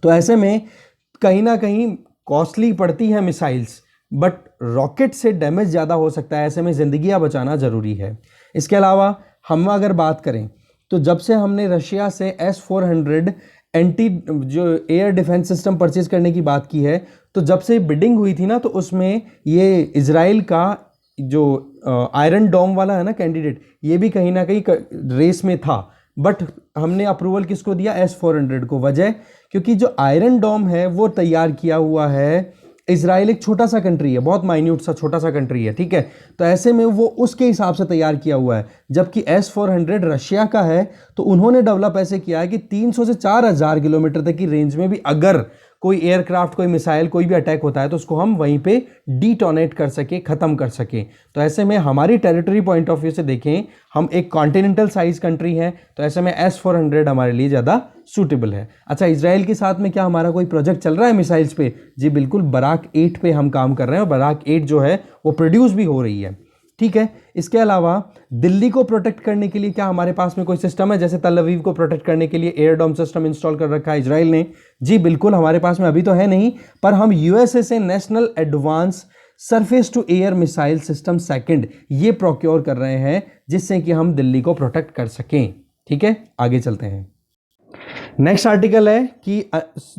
तो ऐसे में कहीं ना कहीं कॉस्टली पड़ती है मिसाइल्स, बट रॉकेट से डैमेज ज़्यादा हो सकता है, ऐसे में जिंदगियां बचाना ज़रूरी है। इसके अलावा हम अगर बात करें तो जब से हमने रशिया से S-400 एंटी जो एयर डिफेंस सिस्टम परचेज करने की बात की है, तो जब से बिडिंग हुई थी ना, तो उसमें ये इजराइल का जो आयरन डोम वाला है ना कैंडिडेट, ये भी कहीं ना कहीं रेस में था, बट हमने अप्रूवल किसको दिया, S-400 को। वजह क्योंकि जो आयरन डोम है वो तैयार किया हुआ है, इजराइल एक छोटा सा कंट्री है, बहुत माइन्यूट सा छोटा सा कंट्री है, ठीक है, तो ऐसे में वो उसके हिसाब से तैयार किया हुआ है। जबकि S-400 रशिया का है, तो उन्होंने डेवलप ऐसे किया है कि 300 से 4000 किलोमीटर तक की रेंज में भी अगर कोई एयरक्राफ्ट, कोई मिसाइल, कोई भी अटैक होता है तो उसको हम वहीं पे डिटोनेट कर सके, खत्म कर सके। तो ऐसे में हमारी टेरिटरी पॉइंट ऑफ व्यू से देखें, हम एक कॉन्टिनेंटल साइज कंट्री हैं, तो ऐसे में S-400 हमारे लिए ज़्यादा सूटेबल है। अच्छा, इजराइल के साथ में क्या हमारा कोई प्रोजेक्ट चल रहा है मिसाइल्स पे? जी बिल्कुल, बराक 8 पे हम काम कर रहे हैं, और बराक 8 जो है वो प्रोड्यूस भी हो रही है, ठीक है। इसके अलावा दिल्ली को प्रोटेक्ट करने के लिए क्या हमारे पास में कोई सिस्टम है? जैसे तल अवीव को प्रोटेक्ट करने के लिए एयर डोम सिस्टम इंस्टॉल कर रखा है इजराइल ने। जी बिल्कुल, हमारे पास में अभी तो है नहीं, पर हम यूएसए से national advance surface to air missile system second ये प्रोक्योर कर रहे हैं, जिससे कि हम दिल्ली को प्रोटेक्ट कर सकें, ठीक है। आगे चलते हैं। नेक्स्ट आर्टिकल है कि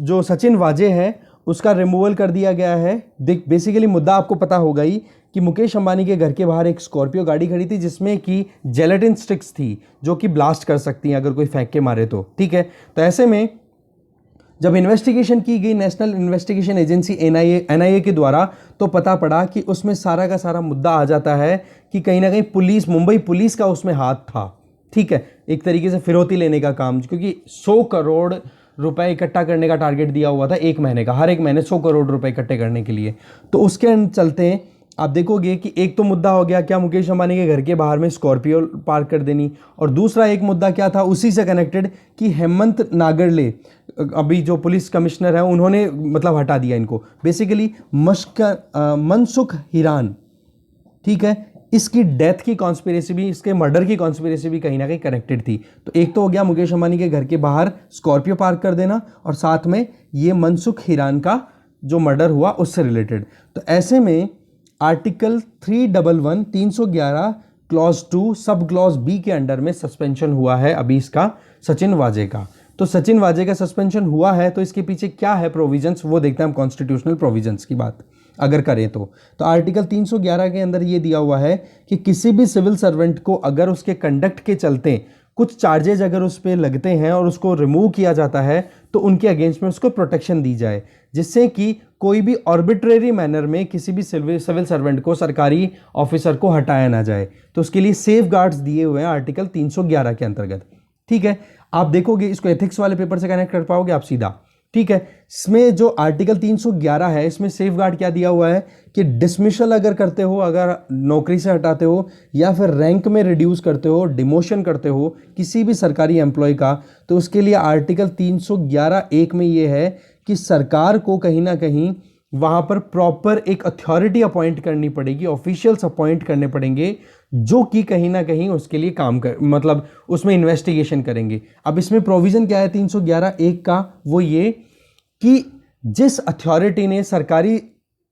जो सचिन वाजे है उसका रिमूवल कर दिया गया है। बेसिकली मुद्दा आपको पता होगा ही कि मुकेश अंबानी के घर के बाहर एक स्कॉर्पियो गाड़ी खड़ी थी, जिसमें कि जेलेटिन स्टिक्स थी जो कि ब्लास्ट कर सकती हैं अगर कोई फेंक के मारे तो, ठीक है। तो ऐसे में जब इन्वेस्टिगेशन की गई नेशनल इन्वेस्टिगेशन एजेंसी एनआईए के द्वारा, तो पता पड़ा कि उसमें सारा का सारा मुद्दा आ जाता है कि कहीं ना कहीं पुलिस, मुंबई पुलिस का उसमें हाथ था, ठीक है, एक तरीके से फिरौती लेने का काम, क्योंकि 100 करोड़ रुपए इकट्ठा करने का टारगेट दिया हुआ था एक महीने का, हर एक महीने 100 करोड़ रुपए इकट्ठे करने के लिए। तो उसके चलते आप देखोगे कि एक तो मुद्दा हो गया क्या मुकेश अंबानी के घर के बाहर में स्कॉर्पियो पार्क कर देनी, और दूसरा एक मुद्दा क्या था उसी से कनेक्टेड कि हेमंत नागरले, अभी जो पुलिस कमिश्नर है, उन्होंने मतलब हटा दिया इनको, बेसिकली मनसुख हिरान, ठीक है, इसकी डेथ की कॉन्स्पिरेसी भी, इसके मर्डर की कॉन्स्पिरेसी भी कहीं ना कहीं कनेक्टेड थी। तो एक तो हो गया मुकेश अंबानी के घर के बाहर स्कॉर्पियो पार्क कर देना, और साथ में ये मनसुख हिरान का जो मर्डर हुआ उससे रिलेटेड। तो ऐसे में आर्टिकल 311 311 क्लॉज 2 सब क्लॉज बी के अंडर में सस्पेंशन हुआ है अभी इसका, सचिन वाजे का। तो सचिन वाजे का सस्पेंशन हुआ है, तो इसके पीछे क्या है प्रोविजंस, वो देखते हैं हम कॉन्स्टिट्यूशनल प्रोविजंस की बात अगर करें तो आर्टिकल 311 के अंदर ये दिया हुआ है कि किसी भी सिविल सर्वेंट को अगर उसके कंडक्ट के चलते कुछ चार्जेज अगर उस पर लगते हैं और उसको रिमूव किया जाता है, तो उनके अगेंस्ट में उसको प्रोटेक्शन दी जाए, जिससे कि कोई भी आर्बिट्रेरी मैनर में किसी भी सिविल सर्वेंट को, सरकारी ऑफिसर को हटाया ना जाए। तो उसके लिए सेफ गार्ड्स दिए हुए हैं आर्टिकल 311 के अंतर्गत, ठीक है। आप देखोगे इसको एथिक्स वाले पेपर से कनेक्ट कर पाओगे आप सीधा, ठीक है। इसमें जो आर्टिकल 311 है, इसमें सेफ गार्ड क्या दिया हुआ है कि डिसमिशल अगर करते हो, अगर नौकरी से हटाते हो या फिर रैंक में रिड्यूस करते हो, डिमोशन करते हो किसी भी सरकारी एम्प्लॉय का, तो उसके लिए आर्टिकल 311(1) में ये है कि सरकार को कहीं ना कहीं वहां पर प्रॉपर एक अथॉरिटी अपॉइंट करनी पड़ेगी, ऑफिशियल्स अपॉइंट करने पड़ेंगे, जो कि कहीं ना कहीं उसके लिए काम कर, मतलब उसमें इन्वेस्टिगेशन करेंगे। अब इसमें प्रोविजन क्या है 311(1) का, वो ये कि जिस अथॉरिटी ने सरकारी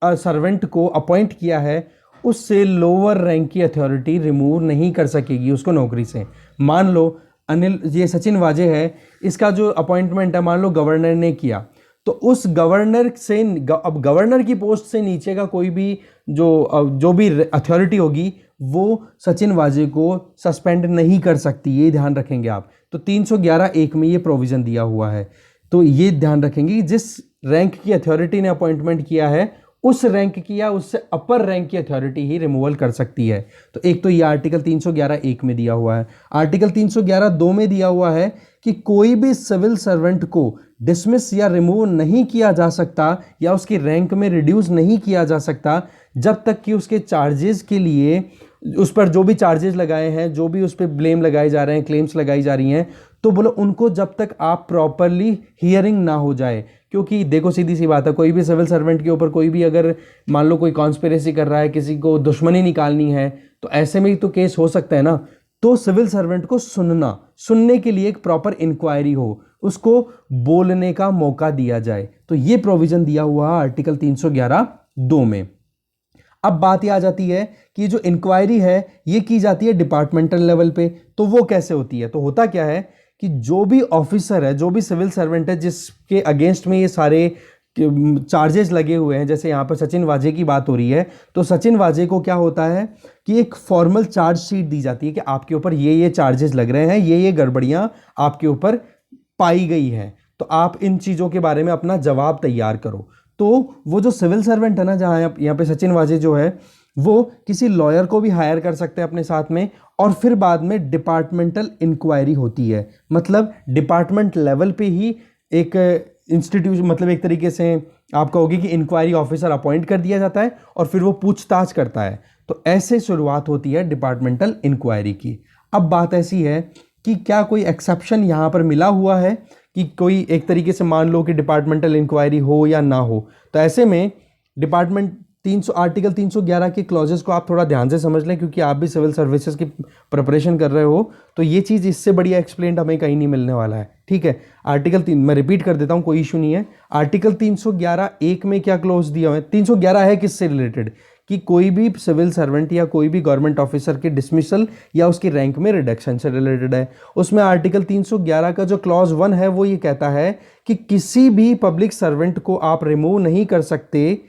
सर्वेंट को अपॉइंट किया है, उससे लोअर रैंक की अथॉरिटी रिमूव नहीं कर सकेगी उसको नौकरी से। मान लो अनिल, ये सचिन वाजे है, इसका जो अपॉइंटमेंट है मान लो गवर्नर ने किया, तो उस गवर्नर से, अब गवर्नर की पोस्ट से नीचे का कोई भी जो भी अथॉरिटी होगी, वो सचिन वाजे को सस्पेंड नहीं कर सकती, ये ध्यान रखेंगे आप। तो 311(1) में ये प्रोविजन दिया हुआ है, तो ये ध्यान रखेंगे कि जिस रैंक की अथॉरिटी ने अपॉइंटमेंट किया है, उस रैंक की या उससे अपर रैंक की अथॉरिटी ही रिमूवल कर सकती है। तो एक तो ये आर्टिकल 311(1) में दिया हुआ है। आर्टिकल 311(2) में दिया हुआ है कि कोई भी सिविल सर्वेंट को डिसमिस या रिमूव नहीं किया जा सकता या उसकी रैंक में रिड्यूस नहीं किया जा सकता, जब तक कि उसके चार्जेस के लिए, उस पर जो भी चार्जेस लगाए हैं, जो भी उस पर ब्लेम लगाए जा रहे हैं, क्लेम्स लगाई जा रही हैं, तो बोलो उनको जब तक आप प्रॉपरली हियरिंग ना हो जाए, क्योंकि देखो सीधी सी बात है, कोई भी सिविल सर्वेंट के ऊपर कोई भी अगर मान लो कोई कॉन्स्पिरेसी कर रहा है, किसी को दुश्मनी निकालनी है, तो ऐसे में ही तो केस हो सकता है ना। तो सिविल सर्वेंट को सुनने के लिए एक प्रॉपर इंक्वायरी हो, उसको बोलने का मौका दिया जाए, तो ये प्रोविजन दिया हुआ आर्टिकल 311(2) में। अब बात ये आ जाती है कि जो इंक्वायरी है ये की जाती है डिपार्टमेंटल लेवल पे, तो वो कैसे होती है? तो होता क्या है कि जो भी ऑफिसर है, जो भी सिविल सर्वेंट है जिसके अगेंस्ट में ये सारे चार्जेस लगे हुए हैं, जैसे यहाँ पर सचिन वाजे की बात हो रही है, तो सचिन वाजे को क्या होता है कि एक फॉर्मल चार्ज शीट दी जाती है कि आपके ऊपर ये चार्जेस लग रहे हैं, ये गड़बड़ियां आपके ऊपर पाई गई हैं, तो आप इन चीज़ों के बारे में अपना जवाब तैयार करो। तो वो जो सिविल सर्वेंट है ना, जहाँ यहाँ पे सचिन वाजे जो है, वो किसी लॉयर को भी हायर कर सकते हैं अपने साथ में, और फिर बाद में डिपार्टमेंटल इंक्वायरी होती है, मतलब डिपार्टमेंट लेवल पे ही एक इंस्टीट्यूशन, मतलब एक तरीके से आप कहोगे कि इंक्वायरी ऑफिसर अपॉइंट कर दिया जाता है और फिर वो पूछताछ करता है। तो ऐसे शुरुआत होती है डिपार्टमेंटल इंक्वायरी की। अब बात ऐसी है कि क्या कोई एक्सेप्शन यहाँ पर मिला हुआ है कि कोई एक तरीके से मान लो कि डिपार्टमेंटल इंक्वायरी हो या ना हो, तो ऐसे में आर्टिकल 311 के क्लॉजेस को आप थोड़ा ध्यान से समझ लें, क्योंकि आप भी सिविल सर्विसेज की प्रिपरेशन कर रहे हो, तो ये चीज़ इससे बढ़िया एक्सप्लेन हमें कहीं नहीं मिलने वाला है। ठीक है, आर्टिकल 3 मैं रिपीट कर देता हूँ, कोई इशू नहीं है। आर्टिकल 311(1) में क्या क्लॉज दिया हुआ है? 311 है किससे रिलेटेड? कि कोई भी सिविल सर्वेंट या कोई भी गवर्नमेंट ऑफिसर के डिसमिसल या उसकी रैंक में रिडक्शन से रिलेटेड है। उसमें आर्टिकल 311 का जो क्लॉज 1 है वो ये कहता है कि किसी भी पब्लिक सर्वेंट को आप रिमूव नहीं कर सकते,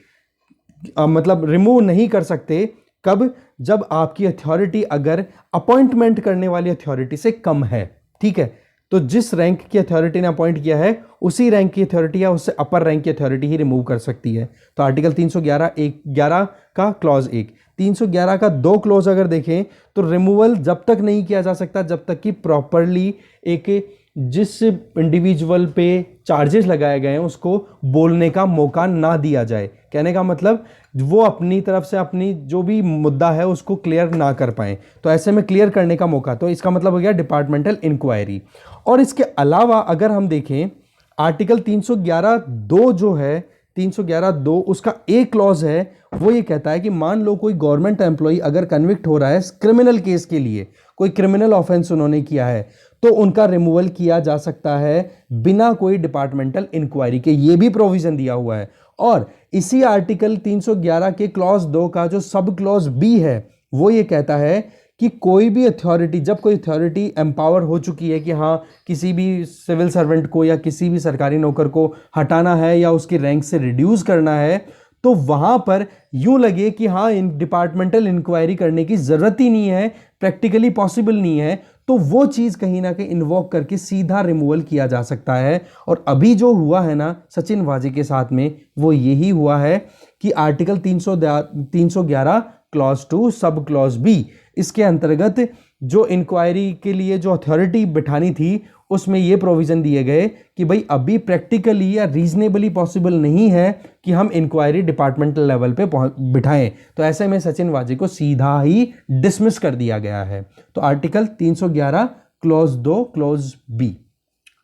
मतलब रिमूव नहीं कर सकते कब? जब आपकी अथॉरिटी अगर अपॉइंटमेंट करने वाली अथॉरिटी से कम है। ठीक है, तो जिस रैंक की अथॉरिटी ने अपॉइंट किया है उसी रैंक की अथॉरिटी या उससे अपर रैंक की अथॉरिटी ही रिमूव कर सकती है। तो आर्टिकल 311 का क्लॉज 1, 311 का 2 क्लॉज अगर देखें तो रिमूवल जब तक नहीं किया जा सकता जब तक कि प्रॉपरली एक जिस इंडिविजुअल पे चार्जेस लगाए गए हैं उसको बोलने का मौका ना दिया जाए। कहने का मतलब वो अपनी तरफ से अपनी जो भी मुद्दा है उसको क्लियर ना कर पाए, तो ऐसे में क्लियर करने का मौका, तो इसका मतलब हो गया डिपार्टमेंटल इंक्वायरी। और इसके अलावा अगर हम देखें आर्टिकल 311(2) जो है, 311(2) उसका एक क्लॉज है, वो ये कहता है कि मान लो कोई गवर्नमेंट एम्प्लॉय अगर कन्विक्ट हो रहा है क्रिमिनल केस के लिए, कोई क्रिमिनल ऑफेंस उन्होंने किया है, तो उनका रिमूवल किया जा सकता है बिना कोई डिपार्टमेंटल इंक्वायरी के। ये भी प्रोविजन दिया हुआ है। और इसी आर्टिकल 311 के क्लॉज 2 का जो सब क्लॉज बी है वो ये कहता है कि कोई भी अथॉरिटी, जब कोई अथॉरिटी एम्पावर हो चुकी है कि हाँ किसी भी सिविल सर्वेंट को या किसी भी सरकारी नौकर को हटाना है या उसकी रैंक से रिड्यूस करना है, तो वहां पर यूं लगे कि हाँ इन डिपार्टमेंटल इंक्वायरी करने की जरूरत ही नहीं है, प्रैक्टिकली पॉसिबल नहीं है, तो वो चीज कहीं ना कहीं इन्वोक करके सीधा रिमूवल किया जा सकता है। और अभी जो हुआ है ना सचिन वाजे के साथ में, वो यही हुआ है कि आर्टिकल 311 क्लॉज 2 सब क्लॉज बी, इसके अंतर्गत जो इंक्वायरी के लिए जो अथॉरिटी बिठानी थी उसमें ये प्रोविजन दिए गए कि भाई अभी प्रैक्टिकली या रीजनेबली पॉसिबल नहीं है कि हम इंक्वायरी डिपार्टमेंटल लेवल पे बिठाएं, तो ऐसे में सचिन वाजे को सीधा ही डिसमिस कर दिया गया है। तो article 311 clause 2 clause B,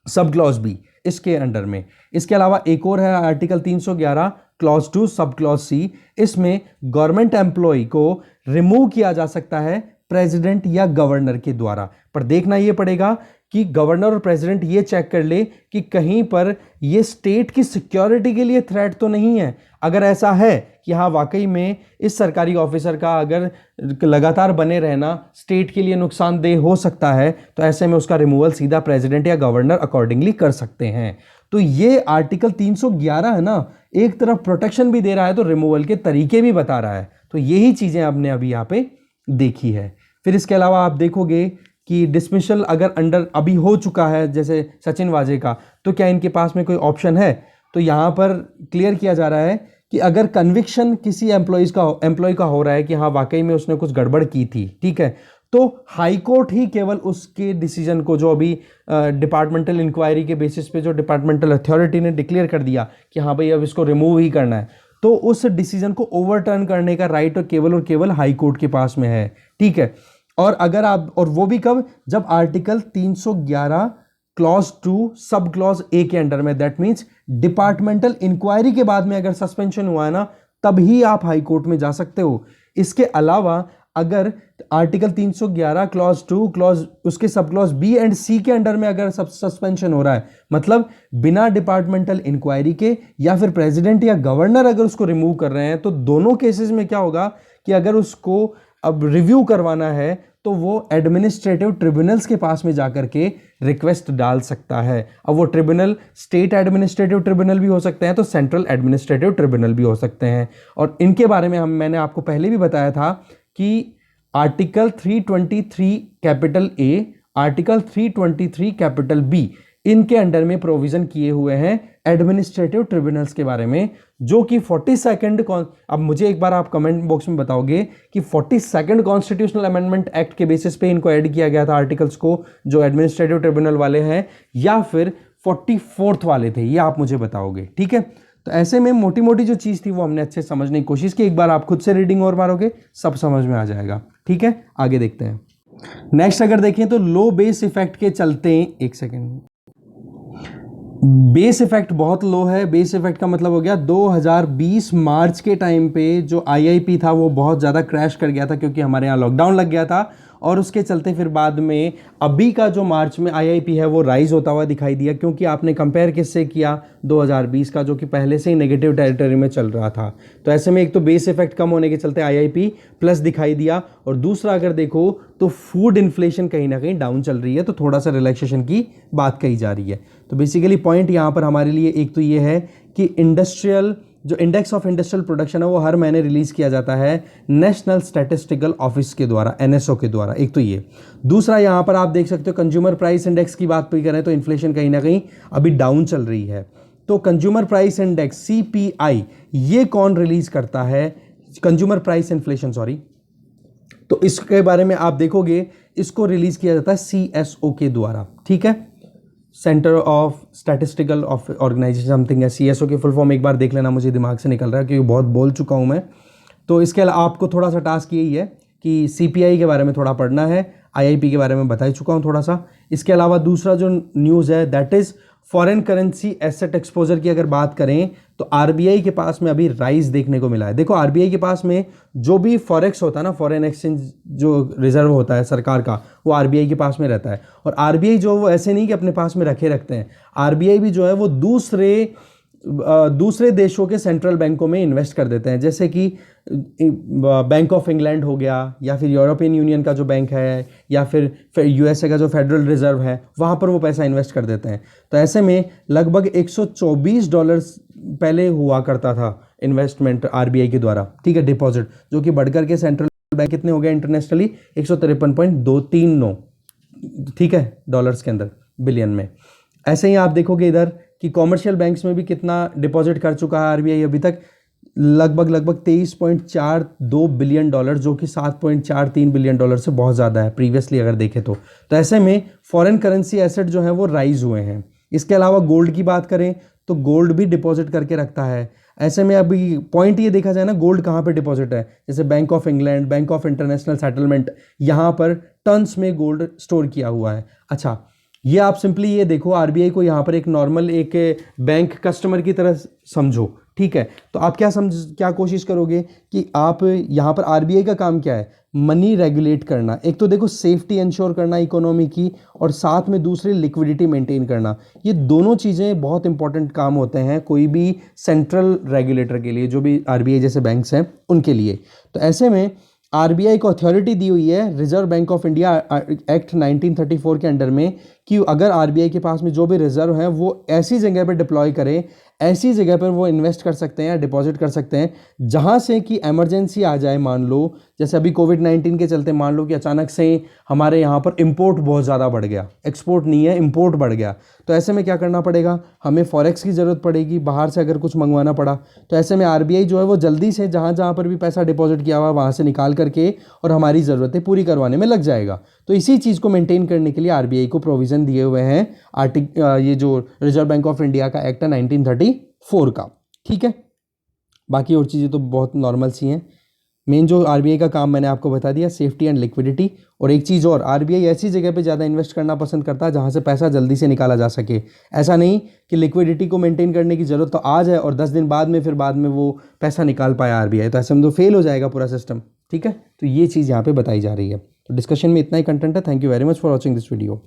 sub clause B इसके अंडर में। इसके अलावा एक और है article 311 clause 2 sub clause C, इसमें गवर्नमेंट एम्प्लॉय को रिमूव किया जा सकता है प्रेसिडेंट या गवर्नर के द्वारा, पर देखना यह पड़ेगा कि गवर्नर और प्रेसिडेंट ये चेक कर ले कि कहीं पर ये स्टेट की सिक्योरिटी के लिए थ्रेट तो नहीं है। अगर ऐसा है कि हाँ वाकई में इस सरकारी ऑफिसर का अगर लगातार बने रहना स्टेट के लिए नुकसानदेह हो सकता है, तो ऐसे में उसका रिमूवल सीधा प्रेसिडेंट या गवर्नर अकॉर्डिंगली कर सकते हैं। तो ये आर्टिकल 311 है ना, एक तरफ प्रोटेक्शन भी दे रहा है तो रिमूवल के तरीके भी बता रहा है। तो यही चीजें आपने अभी यहाँ पे देखी है। फिर इसके अलावा आप देखोगे कि डिसमिसल अगर अंडर अभी हो चुका है जैसे सचिन वाजे का, तो क्या इनके पास में कोई ऑप्शन है? तो यहाँ पर क्लियर किया जा रहा है कि अगर कन्विक्शन किसी एम्प्लॉय का हो रहा है कि हाँ वाकई में उसने कुछ गड़बड़ की थी, ठीक है, तो हाई कोर्ट ही केवल उसके डिसीजन को, जो अभी डिपार्टमेंटल इंक्वायरी के बेसिस पे जो डिपार्टमेंटल अथॉरिटी ने डिक्लेयर कर दिया कि हाँ भाई अब इसको रिमूव ही करना है, तो उस डिसीजन को ओवरटर्न करने का राइट और केवल हाई कोर्ट के पास में है। ठीक है, और अगर आप, और वो भी कब? जब article 311 clause 2 sub clause A के अंडर में। दैट मीन्स डिपार्टमेंटल इंक्वायरी के बाद में अगर सस्पेंशन हुआ है ना, तभी आप हाई कोर्ट में जा सकते हो। इसके अलावा अगर आर्टिकल 311 क्लॉज 2 क्लॉज उसके सब क्लॉज बी एंड सी के अंडर में अगर सब सस्पेंशन हो रहा है, मतलब बिना डिपार्टमेंटल इंक्वायरी के, या फिर प्रेसिडेंट या गवर्नर अगर उसको रिमूव कर रहे हैं, तो दोनों केसेस में क्या होगा कि अगर उसको अब रिव्यू करवाना है तो वो एडमिनिस्ट्रेटिव ट्रिब्यूनल्स के पास में जाकर के रिक्वेस्ट डाल सकता है। अब वो ट्रिब्यूनल स्टेट एडमिनिस्ट्रेटिव ट्रिब्यूनल भी हो सकते हैं, तो सेंट्रल एडमिनिस्ट्रेटिव ट्रिब्यूनल भी हो सकते हैं। और इनके बारे में मैंने आपको पहले भी बताया था कि article 323 capital A, article 323 capital B, इनके अंडर में प्रोविजन किए हुए हैं एडमिनिस्ट्रेटिव ट्रिब्यूनल्स के बारे में, जो कि 42nd अब मुझे एक बार आप कमेंट बॉक्स में बताओगे कि 42nd कॉन्स्टिट्यूशनल अमेंडमेंट एक्ट के बेसिस पे इनको ऐड किया गया था आर्टिकल्स को, जो एडमिनिस्ट्रेटिव ट्रिब्यूनल वाले हैं, या फिर 44th वाले थे, ये आप मुझे बताओगे। ठीक है, तो ऐसे में मोटी मोटी जो चीज़ थी वो हमने अच्छे समझने की कोशिश की। एक बार आप खुद से रीडिंग और मारोगे सब समझ में आ जाएगा। ठीक है, आगे देखते हैं। नेक्स्ट अगर देखें तो लो बेस इफेक्ट के चलते, एक सेकेंड, बेस इफेक्ट बहुत लो है। बेस इफेक्ट का मतलब हो गया 2020 मार्च के टाइम पे जो आईआईपी था वो बहुत ज़्यादा क्रैश कर गया था, क्योंकि हमारे यहाँ लॉकडाउन लग गया था, और उसके चलते फिर बाद में अभी का जो मार्च में आईआईपी है वो राइज होता हुआ दिखाई दिया, क्योंकि आपने कंपेयर किससे किया, 2020 का, जो कि पहले से ही नेगेटिव टेरिटरी में चल रहा था। तो ऐसे में एक तो बेस इफेक्ट कम होने के चलते आईआईपी प्लस दिखाई दिया, और दूसरा अगर देखो तो फूड इन्फ्लेशन कहीं ना कहीं डाउन चल रही है, तो थोड़ा सा रिलैक्सेशन की बात कही जा रही है। तो बेसिकली पॉइंट यहाँ पर हमारे लिए एक तो ये है कि इंडस्ट्रियल जो इंडेक्स ऑफ इंडस्ट्रियल प्रोडक्शन है वो हर महीने रिलीज किया जाता है नेशनल स्टैटिस्टिकल ऑफिस के द्वारा, एनएसओ के द्वारा। एक तो ये, दूसरा यहाँ पर आप देख सकते हो कंज्यूमर प्राइस इंडेक्स की बात भी करें तो इन्फ्लेशन कहीं ना कहीं अभी डाउन चल रही है। तो कंज्यूमर प्राइस इंडेक्स सीपीआई ये कौन रिलीज करता है, कंज्यूमर प्राइस इन्फ्लेशन, सॉरी, तो इसके बारे में आप देखोगे इसको रिलीज किया जाता है सीएसओ के द्वारा। ठीक है, centre of statistical of organization something है, सीएसओ की फुल फॉर्म एक बार देख लेना, मुझे दिमाग से निकल रहा है क्योंकि बहुत बोल चुका हूं मैं। तो इसके अलावा आपको थोड़ा सा टास्क यही है कि सीपीआई के बारे में थोड़ा पढ़ना है, आईआईपी के बारे में बता ही चुका हूं थोड़ा सा। इसके अलावा दूसरा जो न्यूज़ है that is foreign currency asset exposure की अगर बात करें तो आरबीआई के पास में अभी राइज देखने को मिला है। देखो आरबीआई के पास में जो भी फॉरेक्स होता है ना, फॉरेन एक्सचेंज जो रिजर्व होता है सरकार का, वो आरबीआई के पास में रहता है। और आरबीआई जो वो ऐसे नहीं कि अपने पास में रखते हैं, आरबीआई भी जो है वो दूसरे देशों के सेंट्रल बैंकों में इन्वेस्ट कर देते हैं, जैसे कि बैंक ऑफ इंग्लैंड हो गया, या फिर यूरोपियन यूनियन का जो बैंक है, या फिर यूएसए का जो फेडरल रिजर्व है, वहाँ पर वो पैसा इन्वेस्ट कर देते हैं। तो ऐसे में लगभग $124 पहले हुआ करता था इन्वेस्टमेंट आरबीआई के द्वारा, ठीक है, डिपॉजिट, जो कि बढ़कर के सेंट्रल बैंक कितने हो गए इंटरनेशनली, 153.239, ठीक है, डॉलर्स के अंदर, बिलियन में। ऐसे ही आप देखोगे इधर कि कॉमर्शियल बैंक्स में भी कितना डिपॉजिट कर चुका है आरबीआई अभी तक, लगभग 23.42 बिलियन डॉलर, जो कि 7.43 बिलियन डॉलर से बहुत ज़्यादा है प्रीवियसली अगर देखें तो। ऐसे में फॉरेन करेंसी एसेट जो है वो राइज हुए हैं। इसके अलावा गोल्ड की बात करें तो गोल्ड भी डिपॉजिट करके रखता है। ऐसे में अभी पॉइंट ये देखा जाए ना, गोल्ड कहाँ पे डिपॉजिट है, जैसे bank of England, bank of international settlement, यहाँ पर टन्स में गोल्ड स्टोर किया हुआ है। अच्छा, ये आप सिंपली ये देखो, आरबीआई को यहाँ पर एक नॉर्मल एक बैंक कस्टमर की तरह समझो, ठीक है। तो आप क्या कोशिश करोगे कि आप यहाँ पर आरबीआई का काम क्या है, मनी रेगुलेट करना। एक तो देखो सेफ्टी इंश्योर करना इकोनॉमी की, और साथ में दूसरी लिक्विडिटी मेंटेन करना। ये दोनों चीज़ें बहुत इंपॉर्टेंट काम होते हैं कोई भी सेंट्रल रेगुलेटर के लिए, जो भी आरबीआई जैसे बैंक्स हैं उनके लिए। तो ऐसे में आरबीआई को अथॉरिटी दी हुई है reserve bank of India act 1934 के अंडर में, कि अगर आरबीआई के पास में जो भी रिजर्व है वो ऐसी जगह पर डिप्लॉय करें, ऐसी जगह पर वो इन्वेस्ट कर सकते हैं या डिपॉजिट कर सकते हैं जहां से कि इमरजेंसी आ जाए। मान लो जैसे अभी कोविड-19 के चलते मान लो कि अचानक से हमारे यहाँ पर इंपोर्ट बहुत ज़्यादा बढ़ गया, एक्सपोर्ट नहीं है इंपोर्ट बढ़ गया, तो ऐसे में क्या करना पड़ेगा, हमें फॉरेक्स की ज़रूरत पड़ेगी, बाहर से अगर कुछ मंगवाना पड़ा। तो ऐसे में आरबीआई जो है वो जल्दी से जहाँ जहाँ पर भी पैसा डिपॉजिट किया हुआ वहाँ से निकाल करके और हमारी ज़रूरतें पूरी करवाने में लग जाएगा। तो इसी चीज़ को मेंटेन करने के लिए आरबीआई को प्रोविज़न दिए हुए हैं ये जो रिजर्व बैंक ऑफ इंडिया का एक्ट है 1934 का, ठीक है। बाकी और चीज़ें तो बहुत नॉर्मल सी हैं। मेन जो आरबीआई का काम मैंने आपको बता दिया, सेफ्टी एंड लिक्विडिटी। और एक चीज़ और, आरबीआई ऐसी जगह पे ज़्यादा इन्वेस्ट करना पसंद करता है जहाँ से पैसा जल्दी से निकाला जा सके। ऐसा नहीं कि लिक्विडिटी को मेंटेन करने की ज़रूरत तो आज है और 10 दिन बाद में फिर बाद में वो पैसा निकाल पाया आरबीआई, तो ऐसे में तो फेल हो जाएगा पूरा सिस्टम। ठीक है, तो ये चीज़ यहाँ पे बताई जा रही है। तो डिस्कशन में इतना ही कंटेंट है। Thank you very much for watching this video.